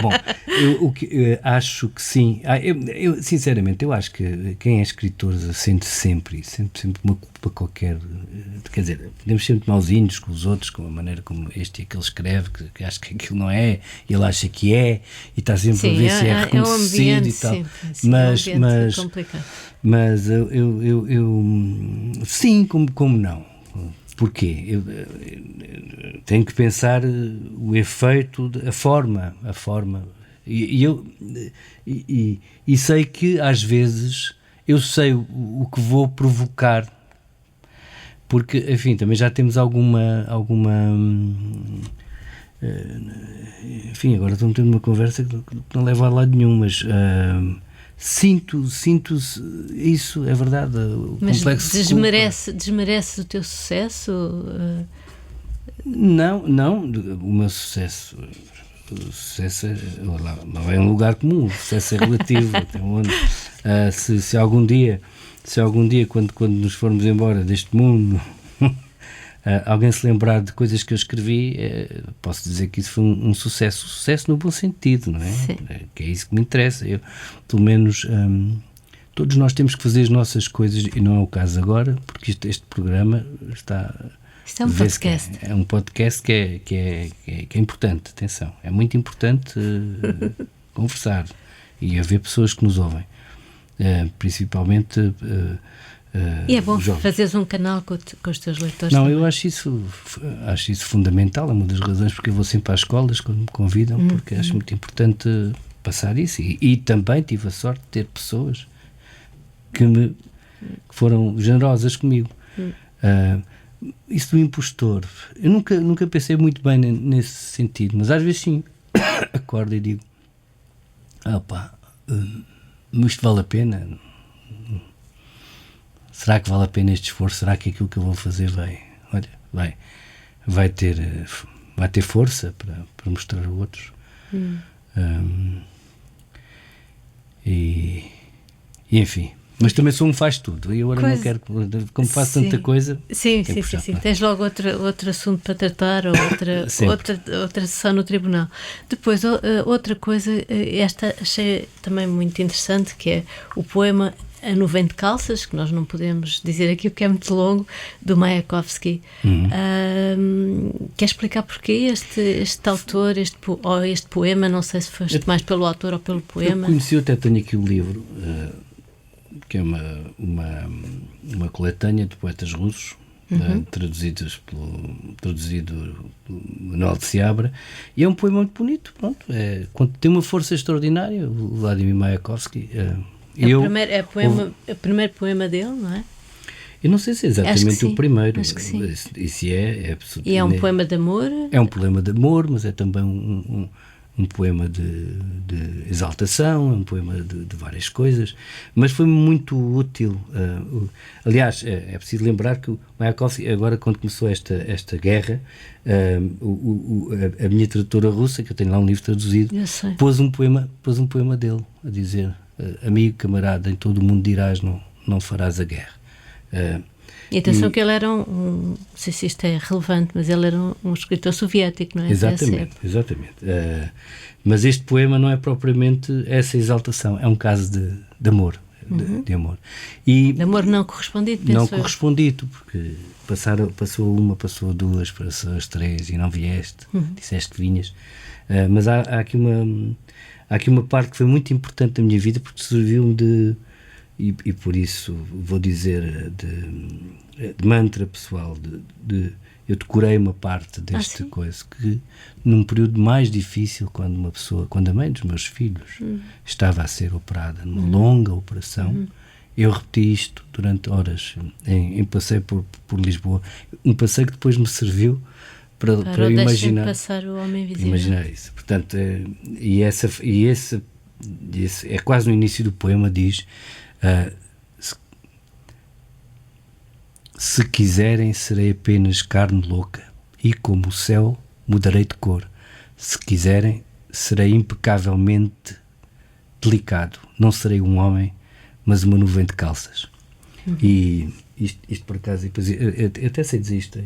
Bom, eu acho que sim. Eu sinceramente, eu acho que quem é escritor sente sempre uma culpa qualquer. Quer dizer, podemos sempre mauzinhos com os outros, com a maneira como este e aquele escreve, que acha que aquilo não é, e ele acha que é, e está sempre a ver se é reconhecido ambiente, e tal. Sim, mas complicado. Mas eu sim, como não? Porquê? Eu tenho que pensar o efeito, a forma. E sei que, às vezes, eu sei o que vou provocar. Porque, enfim, também já temos alguma enfim, agora estou metendo uma conversa que não leva a lado nenhum, mas... Sinto isso, é verdade. Mas desmerece o teu sucesso? Não, o meu sucesso lá vai um lugar comum, o sucesso é relativo. Se algum dia quando nos formos embora deste mundo alguém se lembrar de coisas que eu escrevi, posso dizer que isso foi um sucesso. Sucesso no bom sentido, não é? Sim. Que é isso que me interessa. Eu, pelo menos, todos nós temos que fazer as nossas coisas, e não é o caso agora, porque este programa está... Isto é um podcast. É um podcast que é importante, atenção. É muito importante conversar e haver pessoas que nos ouvem. Principalmente... e é bom fazeres um canal com os teus leitores. Não, também. eu acho isso fundamental. É uma das razões porque eu vou sempre às escolas quando me convidam, porque acho muito importante passar isso. E também tive a sorte de ter pessoas que foram generosas comigo. Isso do impostor, eu nunca pensei muito bem nesse sentido, mas às vezes sim, acordo e digo: isto vale a pena? Será que vale a pena este esforço? Será que aquilo que eu vou fazer vai ter força para mostrar a outros? E enfim. Mas também sou um faz-tudo, e agora não quero, como faço tanta coisa... Sim. Tens logo outro assunto para tratar, ou outra sessão no tribunal. Depois, outra coisa, esta achei também muito interessante, que é o poema A Nuvem de Calças, que nós não podemos dizer aqui porque é muito longo, do Mayakovsky. Quer explicar porquê este autor, este poema? Não sei se foste mais pelo autor ou pelo poema. Eu conheci, até tenho aqui o livro... que é uma coletânea de poetas russos, traduzido pelo Manuel de Seabra, e é um poema muito bonito, tem uma força extraordinária, o Vladimir Mayakovsky. O primeiro poema dele, não é? Eu não sei se é exatamente o primeiro. Acho que sim. E é um poema de amor? É um poema de amor, mas é também um poema de exaltação, um poema de várias coisas, mas foi muito útil. Aliás, é preciso lembrar que o Mayakovsky, agora quando começou esta guerra, a minha tradutora russa, que eu tenho lá um livro traduzido, pôs um poema dele, a dizer: amigo, camarada, em todo o mundo dirás, não farás a guerra. E atenção que ele era não sei se isto é relevante, mas ele era um escritor soviético, não é? Exatamente. Mas este poema não é propriamente essa exaltação, é um caso de amor, de amor. E de amor não correspondido, penso não correspondido, porque passou uma, passou duas, passou as três e não vieste, disseste que vinhas. Mas há aqui uma parte que foi muito importante da minha vida, porque serviu-me e por isso vou dizer de mantra pessoal, eu decorei uma parte desta coisa, que num período mais difícil, quando a mãe dos meus filhos estava a ser operada, numa longa operação, eu repeti isto durante horas, em passeio por Lisboa, um passeio que depois me serviu para imaginar, passar o homem invisível. Imaginar isso. Portanto, esse é quase no início do poema, diz: se quiserem, serei apenas carne louca, e como o céu mudarei de cor. Se quiserem, serei impecavelmente delicado, não serei um homem, mas uma nuvem de calças. E isto por acaso, depois, eu até sei dizer isto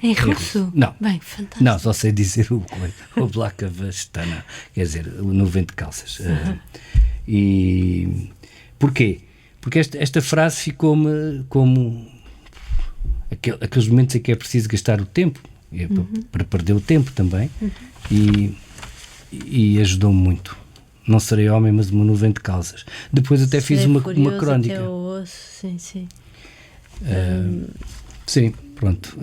em russo? Não. Bem, fantástico. Não, só sei dizer o Oblaka Vastana, quer dizer, o nuvem de calças. E porquê? Porque esta frase ficou-me como aqueles momentos em que é preciso gastar o tempo, para perder o tempo também, e ajudou-me muito. Não serei homem, mas uma nuvem de calças. Depois até fiz uma crónica. Até o osso, sim. Sim, pronto.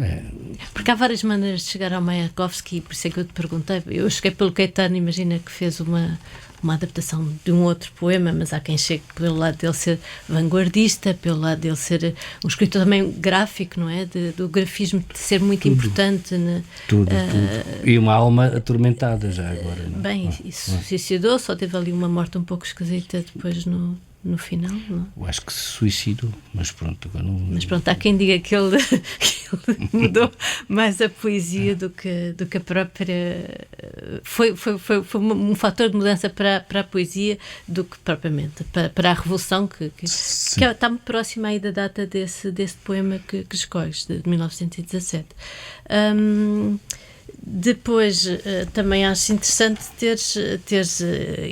Porque há várias maneiras de chegar ao Mayakovsky, por isso é que eu te perguntei. Eu cheguei pelo Caetano, imagina que fez uma adaptação de um outro poema, mas há quem chegue pelo lado dele ser vanguardista, pelo lado dele ser um escritor também gráfico, não é? Do grafismo de ser muito importante. Tudo. E uma alma atormentada já agora. Não? Bem, isso suicidou, só teve ali uma morte um pouco esquisita depois no no final, não? Eu acho que se suicidou, mas pronto, agora não... Mas pronto, há quem diga que ele mudou mais a poesia do que a própria... Foi um fator de mudança para a poesia do que propriamente para a revolução, que está muito próxima aí da data desse poema que escolhes, de 1917. Depois, também acho interessante teres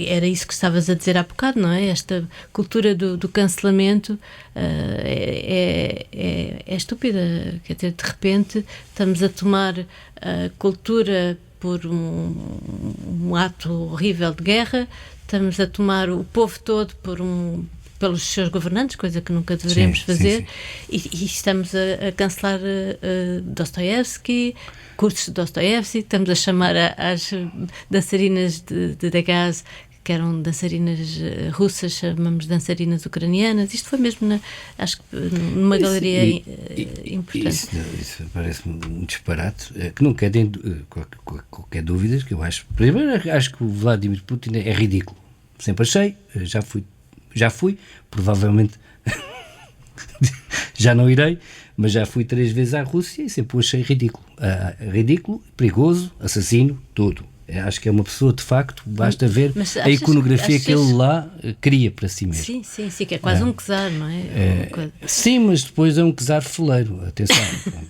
era isso que estavas a dizer há bocado, não é? Esta cultura do cancelamento é estúpida, quer dizer, de repente estamos a tomar a cultura por um ato horrível de guerra, estamos a tomar o povo todo pelos seus governantes, coisa que nunca deveríamos fazer, sim. E estamos a cancelar Dostoiévski, cursos de Dostoiévski, estamos a chamar as dançarinas de gás, que eram dançarinas russas, chamamos dançarinas ucranianas. Isto foi mesmo, acho que numa galeria importante. Isso parece-me um disparate, que não quer qualquer dúvida, que eu acho. Primeiro, acho que o Vladimir Putin é ridículo. Sempre achei, já fui, provavelmente já não irei, mas já fui 3 vezes à Rússia e sempre o achei ridículo. Ridículo, perigoso, assassino, tudo. Acho que é uma pessoa, de facto, basta ver a iconografia que ele lá cria para si mesmo. Sim, que é quase um czar, não é? Sim, mas depois é um czar foleiro, atenção,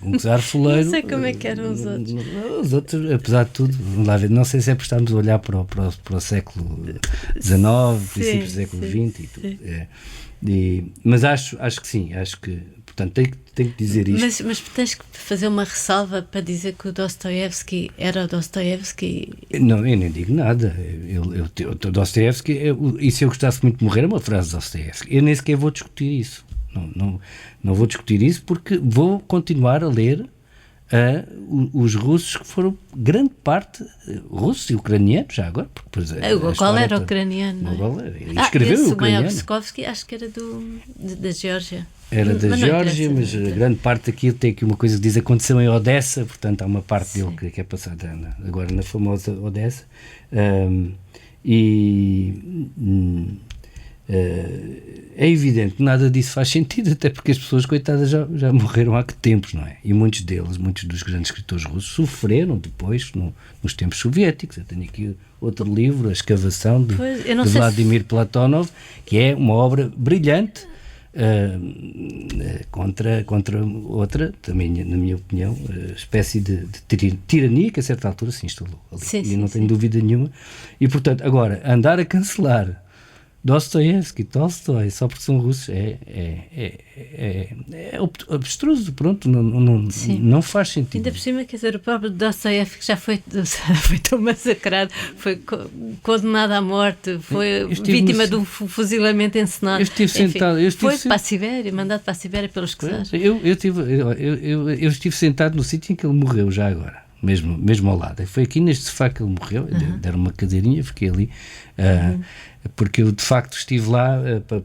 um czar foleiro. Não sei como é que eram os outros. Os outros, apesar de tudo, vamos lá ver, não sei se é por estarmos a olhar para o século XIX, princípios do século XX e tudo. Mas acho que sim, acho que, portanto, tenho que dizer isto. Mas tens que fazer uma ressalva para dizer que o Dostoiévski era o Dostoiévsky? Não, eu nem digo nada. O Dostoiévski, e se eu gostasse muito de morrer, é uma frase de Dostoiévski. Eu nem sequer vou discutir isso. Não vou discutir isso porque vou continuar a ler os russos que foram grande parte russos e ucranianos já agora. Qual era o ucraniano? Escreveu o ucraniano. Mayakovsky, acho que era da Geórgia. Era da Geórgia, mas grande parte daquilo tem aqui uma coisa que diz aconteceu em Odessa, portanto há uma parte dele que é passada agora na famosa Odessa. É evidente que nada disso faz sentido, até porque as pessoas, coitadas, já morreram há que tempos, não é? E muitos dos grandes escritores russos sofreram depois nos tempos soviéticos. Eu tenho aqui outro livro, A Escavação, de Vladimir Platonov, que é uma obra brilhante contra outra, também na minha opinião, espécie de tirania que a certa altura se instalou ali. E não tenho dúvida nenhuma. E portanto, agora, andar a cancelar Dostoiévski, Tolstói, só porque são russos, é abstruso, pronto, não faz sentido. Ainda por cima, quer dizer, o próprio Dostoiévski já foi tão massacrado, foi condenado à morte, foi vítima de um fuzilamento encenado. Eu estive sentado. Para a Sibéria, mandado para a Sibéria pelos czares. Eu estive sentado no sítio em que ele morreu, já agora. Mesmo ao lado. Foi aqui neste sofá que ele morreu, deram uma cadeirinha, fiquei ali, porque eu de facto estive lá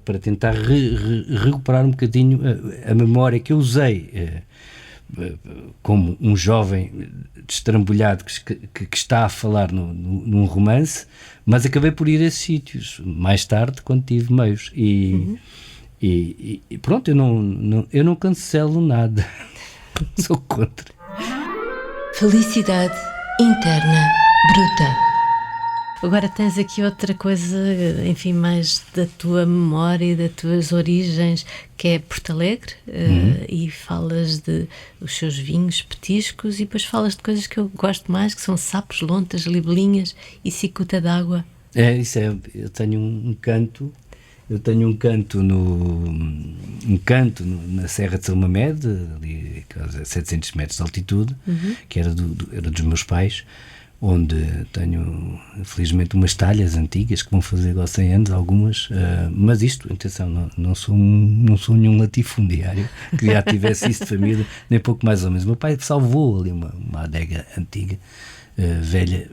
para tentar recuperar um bocadinho a memória que eu usei como um jovem destrambulhado que está a falar num romance, mas acabei por ir a esses sítios mais tarde, quando tive meios. E pronto, eu não cancelo nada. Sou contra. Felicidade interna bruta. Agora tens aqui outra coisa, enfim, mais da tua memória e das tuas origens, que é Porto Alegre, e falas dos seus vinhos, petiscos, e depois falas de coisas que eu gosto mais, que são sapos, lontas, libelinhas e cicuta d'água. Eu tenho um canto. Eu tenho um canto na Serra de São Mamede, ali a 700 metros de altitude, que era dos meus pais, onde tenho, felizmente, umas talhas antigas que vão fazer agora 100 anos, algumas, mas isto, atenção, não sou nenhum latifundiário que já tivesse isso de família, nem pouco mais ou menos. Meu pai salvou ali uma adega antiga, velha,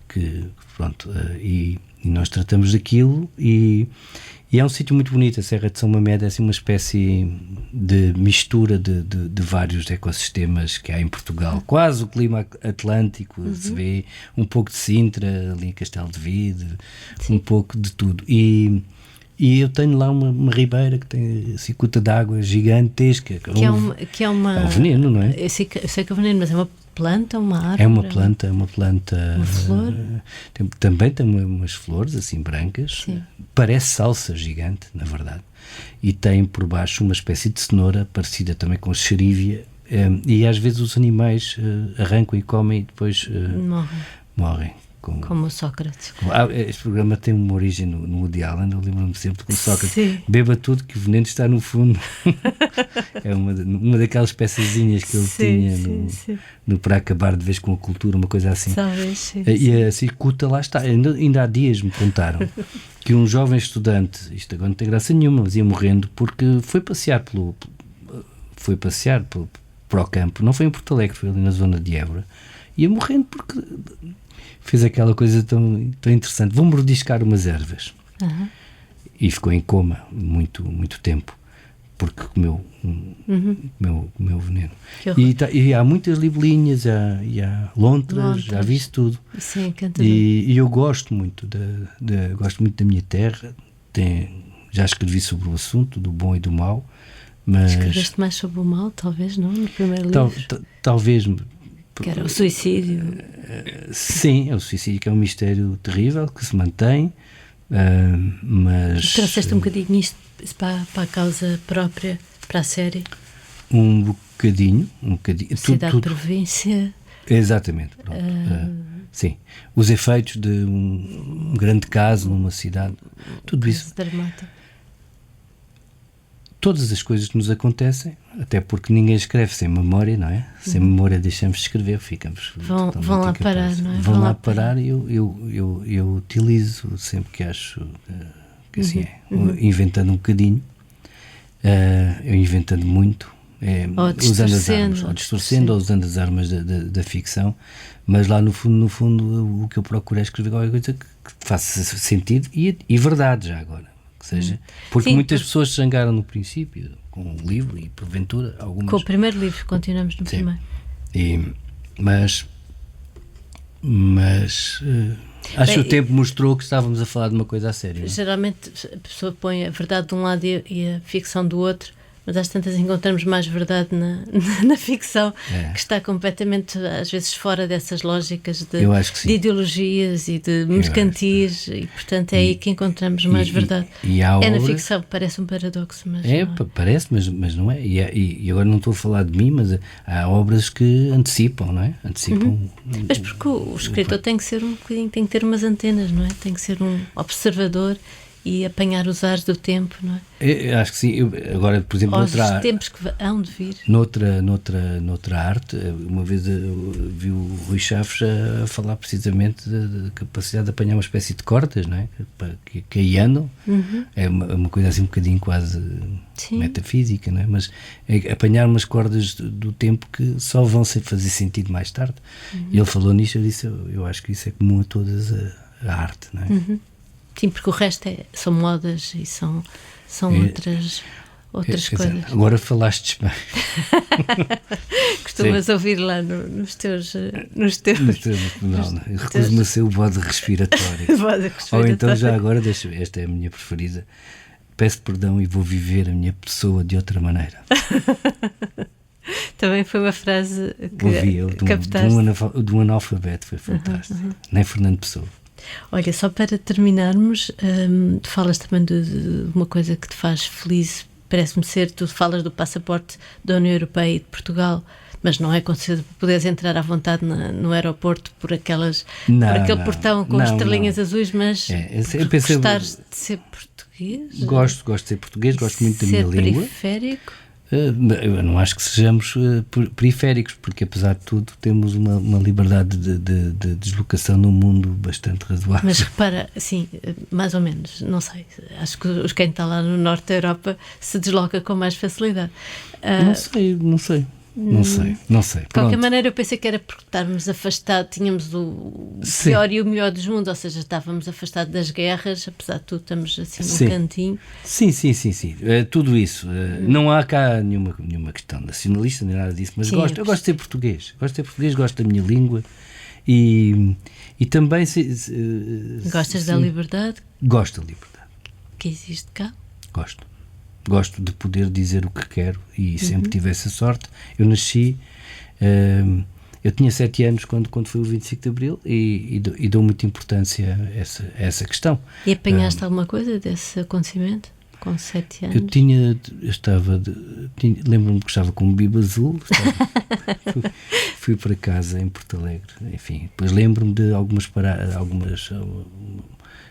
que pronto, e nós tratamos daquilo e é um sítio muito bonito. A Serra de São Mamede é assim uma espécie de mistura de vários ecossistemas que há em Portugal, quase o clima atlântico, se vê um pouco de Sintra, ali em Castelo de Vide, um pouco de tudo, e E eu tenho lá uma ribeira que tem cicuta de água gigantesca. Que é um veneno, não é? Eu sei que é um veneno, mas é uma planta, uma árvore? É uma planta. Uma flor? Também tem umas flores assim brancas. Sim. Parece salsa gigante, na verdade. E tem por baixo uma espécie de cenoura parecida também com xerívia. E às vezes os animais arrancam e comem e depois morrem. Como o Sócrates. Este programa tem uma origem no Woody Allen. Eu lembro-me sempre que o Sócrates beba tudo que o veneno está no fundo. É uma daquelas peçazinhas que ele tinha no para acabar de vez com a cultura, uma coisa assim. Talvez, sim. E a cicuta lá está. Ainda há dias me contaram que um jovem estudante, isto agora não tem graça nenhuma, mas ia morrendo porque foi passear para o campo. Não foi em Porto Alegre, foi ali na zona de Évora. Ia morrendo porque fez aquela coisa tão interessante. Vou mordiscar umas ervas. E ficou em coma muito, muito tempo porque comeu veneno. E há muitas libelinhas, há lontras, já vi isso tudo. Isso é encantador. E eu gosto muito gosto muito da minha terra. Já escrevi sobre o assunto do bom e do mau, mas escreveste mais sobre o mal, talvez, não? No primeiro livro? Talvez. Que era o suicídio. Sim, é o suicídio, que é um mistério terrível que se mantém, mas... Trouxeste um bocadinho isto para a causa própria, para a série? Um bocadinho. Cidade-província. Exatamente, pronto. Sim, os efeitos de um grande caso numa cidade, tudo isso. Dramático. Todas as coisas que nos acontecem, até porque ninguém escreve sem memória, não é? Sem memória deixamos de escrever, ficamos... Vão lá parar, não é? Vão lá parar e eu utilizo sempre que acho que assim é. Inventando um bocadinho, eu inventando muito, usando as armas, ou distorcendo, ou usando as armas da ficção, mas lá no fundo o que eu procuro é escrever qualquer coisa que faça sentido e verdade já agora. Que seja, porque muitas pessoas se zangaram no princípio com o livro e porventura algumas... Com o primeiro livro, continuamos no primeiro. Mas acho que o tempo mostrou que estávamos a falar de uma coisa a sério. Geralmente a pessoa põe a verdade de um lado e a ficção do outro, mas às tantas encontramos mais verdade na ficção, que está completamente, às vezes, fora dessas lógicas de ideologias e de mercantis, e portanto é aí que encontramos mais verdade. Na ficção, parece um paradoxo, mas parece, mas não é. E agora não estou a falar de mim, mas há obras que antecipam, não é? Mas porque o escritor tem que ser tem que ter umas antenas, não é? Tem que ser um observador e apanhar os ares do tempo, não é? Eu acho que sim. Agora, por exemplo, os tempos que hão de vir. Noutra arte, uma vez eu vi o Rui Chaves a falar precisamente da capacidade de apanhar uma espécie de cordas, não é? Que aí andam. É uma coisa assim um bocadinho quase metafísica, não é? Mas é apanhar umas cordas do tempo que só vão fazer sentido mais tarde. E ele falou nisto, eu disse, eu acho que isso é comum a todas a arte, não é? Sim, porque o resto são modas e são outras coisas. Agora falastes bem. Costumas ouvir lá nos teus... Não, recuso-me a ser o bode respiratório. Ou então já agora, esta é a minha preferida, peço perdão e vou viver a minha pessoa de outra maneira. Também foi uma frase que ouvi captaste. De um analfabeto, foi fantástico. Nem Fernando Pessoa. Olha, só para terminarmos, tu falas também de uma coisa que te faz feliz, parece-me ser, tu falas do passaporte da União Europeia e de Portugal, mas não é considerado poderes entrar à vontade no aeroporto por aquele portão com estrelinhas azuis, mas gostares de ser português? Gosto de ser português, gosto muito da minha língua. Ser periférico? Eu não acho que sejamos periféricos, porque apesar de tudo temos uma liberdade de deslocação no mundo bastante razoável. Mas repara, assim, mais ou menos, não sei, acho que quem está lá no norte da Europa se desloca com mais facilidade. Não sei. De qualquer maneira, eu pensei que era porque estarmos afastados, tínhamos o pior e o melhor dos mundos, ou seja, estávamos afastados das guerras, apesar de tudo, estamos assim num cantinho. Sim. Tudo isso. Não há cá nenhuma questão nacionalista, nem nada disso, mas eu gosto de ser português. Gosto da minha língua e também... Gostas da liberdade? Gosto da liberdade. que existe cá? Gosto de poder dizer o que quero e sempre tive essa sorte. Eu nasci, eu tinha 7 anos quando foi o 25 de Abril e dou muita importância a essa questão. E apanhaste alguma coisa desse acontecimento com 7 anos? Lembro-me que estava com um bibo azul, fui para casa em Porto Alegre, enfim, depois lembro-me de algumas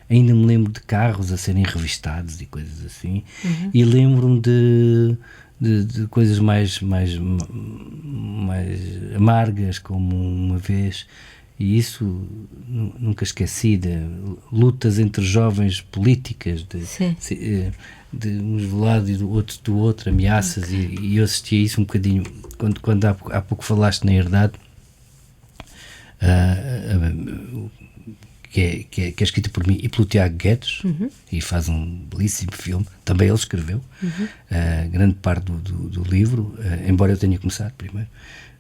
ainda me lembro de carros a serem revistados e coisas assim, e lembro-me de coisas mais amargas, como uma vez, e isso nunca esqueci, de lutas entre jovens políticas, de uns do lado e do outro, ameaças, e eu assistia a isso um bocadinho, quando há pouco falaste na herdade, que é escrita por mim e pelo Tiago Guedes, e faz um belíssimo filme, também ele escreveu grande parte do livro, embora eu tenha começado primeiro,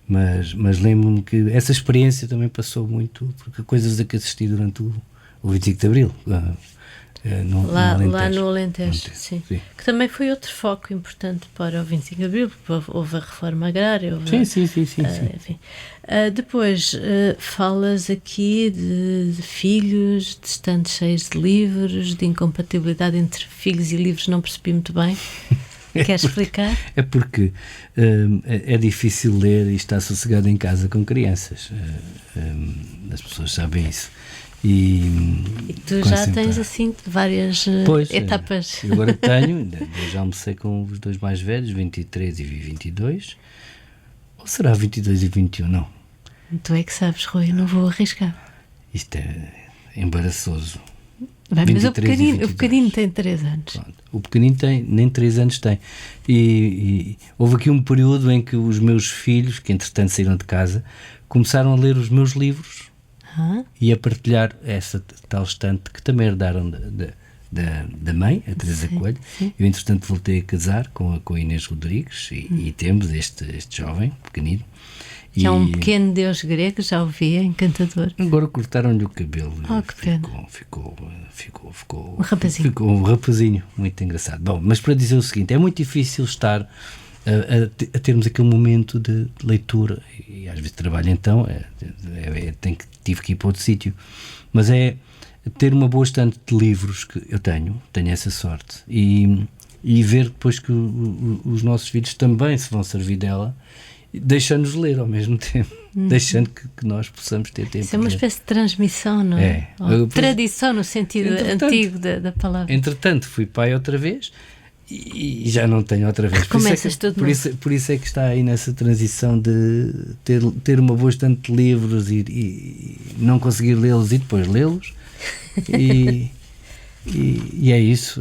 mas lembro-me que essa experiência também passou muito, porque coisas a que assisti durante o 25 de Abril, lá no Alentejo, sim. Que também foi outro foco importante para o 25 de Abril, porque houve a reforma agrária. Sim. Enfim. Depois falas aqui de filhos, de estantes cheios de livros, de incompatibilidade entre filhos e livros, não percebi muito bem. Queres explicar? É porque é difícil ler e estar sossegado em casa com crianças. As pessoas sabem isso. E tu já tens assim várias etapas. Eu agora tenho, já almocei com os 2 mais velhos, 23 e 22. Ou será 22 e 21? Não. Tu é que sabes, Rui, não vou arriscar. Isto é embaraçoso. Mas o pequenino tem 3 anos. Pronto. O pequenino nem 3 anos tem. E houve aqui um período em que os meus filhos, que entretanto saíram de casa, começaram a ler os meus livros e a partilhar essa tal estante que também herdaram da mãe, a Teresa Coelho. Sim. Eu entretanto voltei a casar com a Inês Rodrigues e temos este jovem pequenino. Que é um pequeno deus grego, já ouvi, é encantador. Agora cortaram-lhe o cabelo. Que pena. Ficou um rapazinho. Ficou um rapazinho muito engraçado. Bom, mas para dizer o seguinte, é muito difícil estar a termos aquele momento de leitura, e às vezes trabalho então, tive que ir para outro sítio, mas é ter uma boa estante de livros, que eu tenho essa sorte, e ver depois que os nossos filhos também se vão servir dela, deixando-nos ler ao mesmo tempo, deixando que nós possamos ter tempo. Isso é uma espécie de transmissão, não é? Tradição no sentido antigo da palavra. Entretanto, fui pai outra vez e já não tenho outra vez. Por isso é que está aí nessa transição de ter uma boa estante de livros e não conseguir lê-los e depois lê-los. E é isso.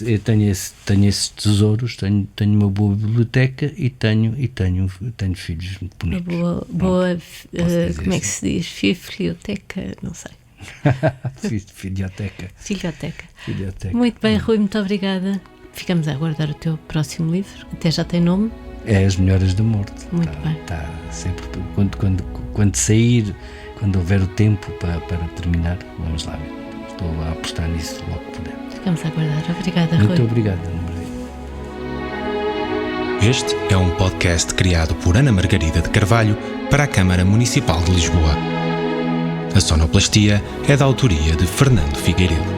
Eu tenho esses tesouros, tenho uma boa biblioteca e tenho filhos bonitos. Uma boa como é que se diz? Filhoteca, não sei. Filhoteca. Muito bem, Rui, muito obrigada. Ficamos a aguardar o teu próximo livro, até já tem nome. É As Melhoras da Morte. Muito bem. Está sempre, quando sair, quando houver o tempo para terminar, vamos lá ver. Estou a apostar nisso logo que puder. Ficamos a aguardar. Obrigada, Rui. Muito obrigado. Este é um podcast criado por Ana Margarida de Carvalho para a Câmara Municipal de Lisboa. A sonoplastia é da autoria de Fernando Figueiredo.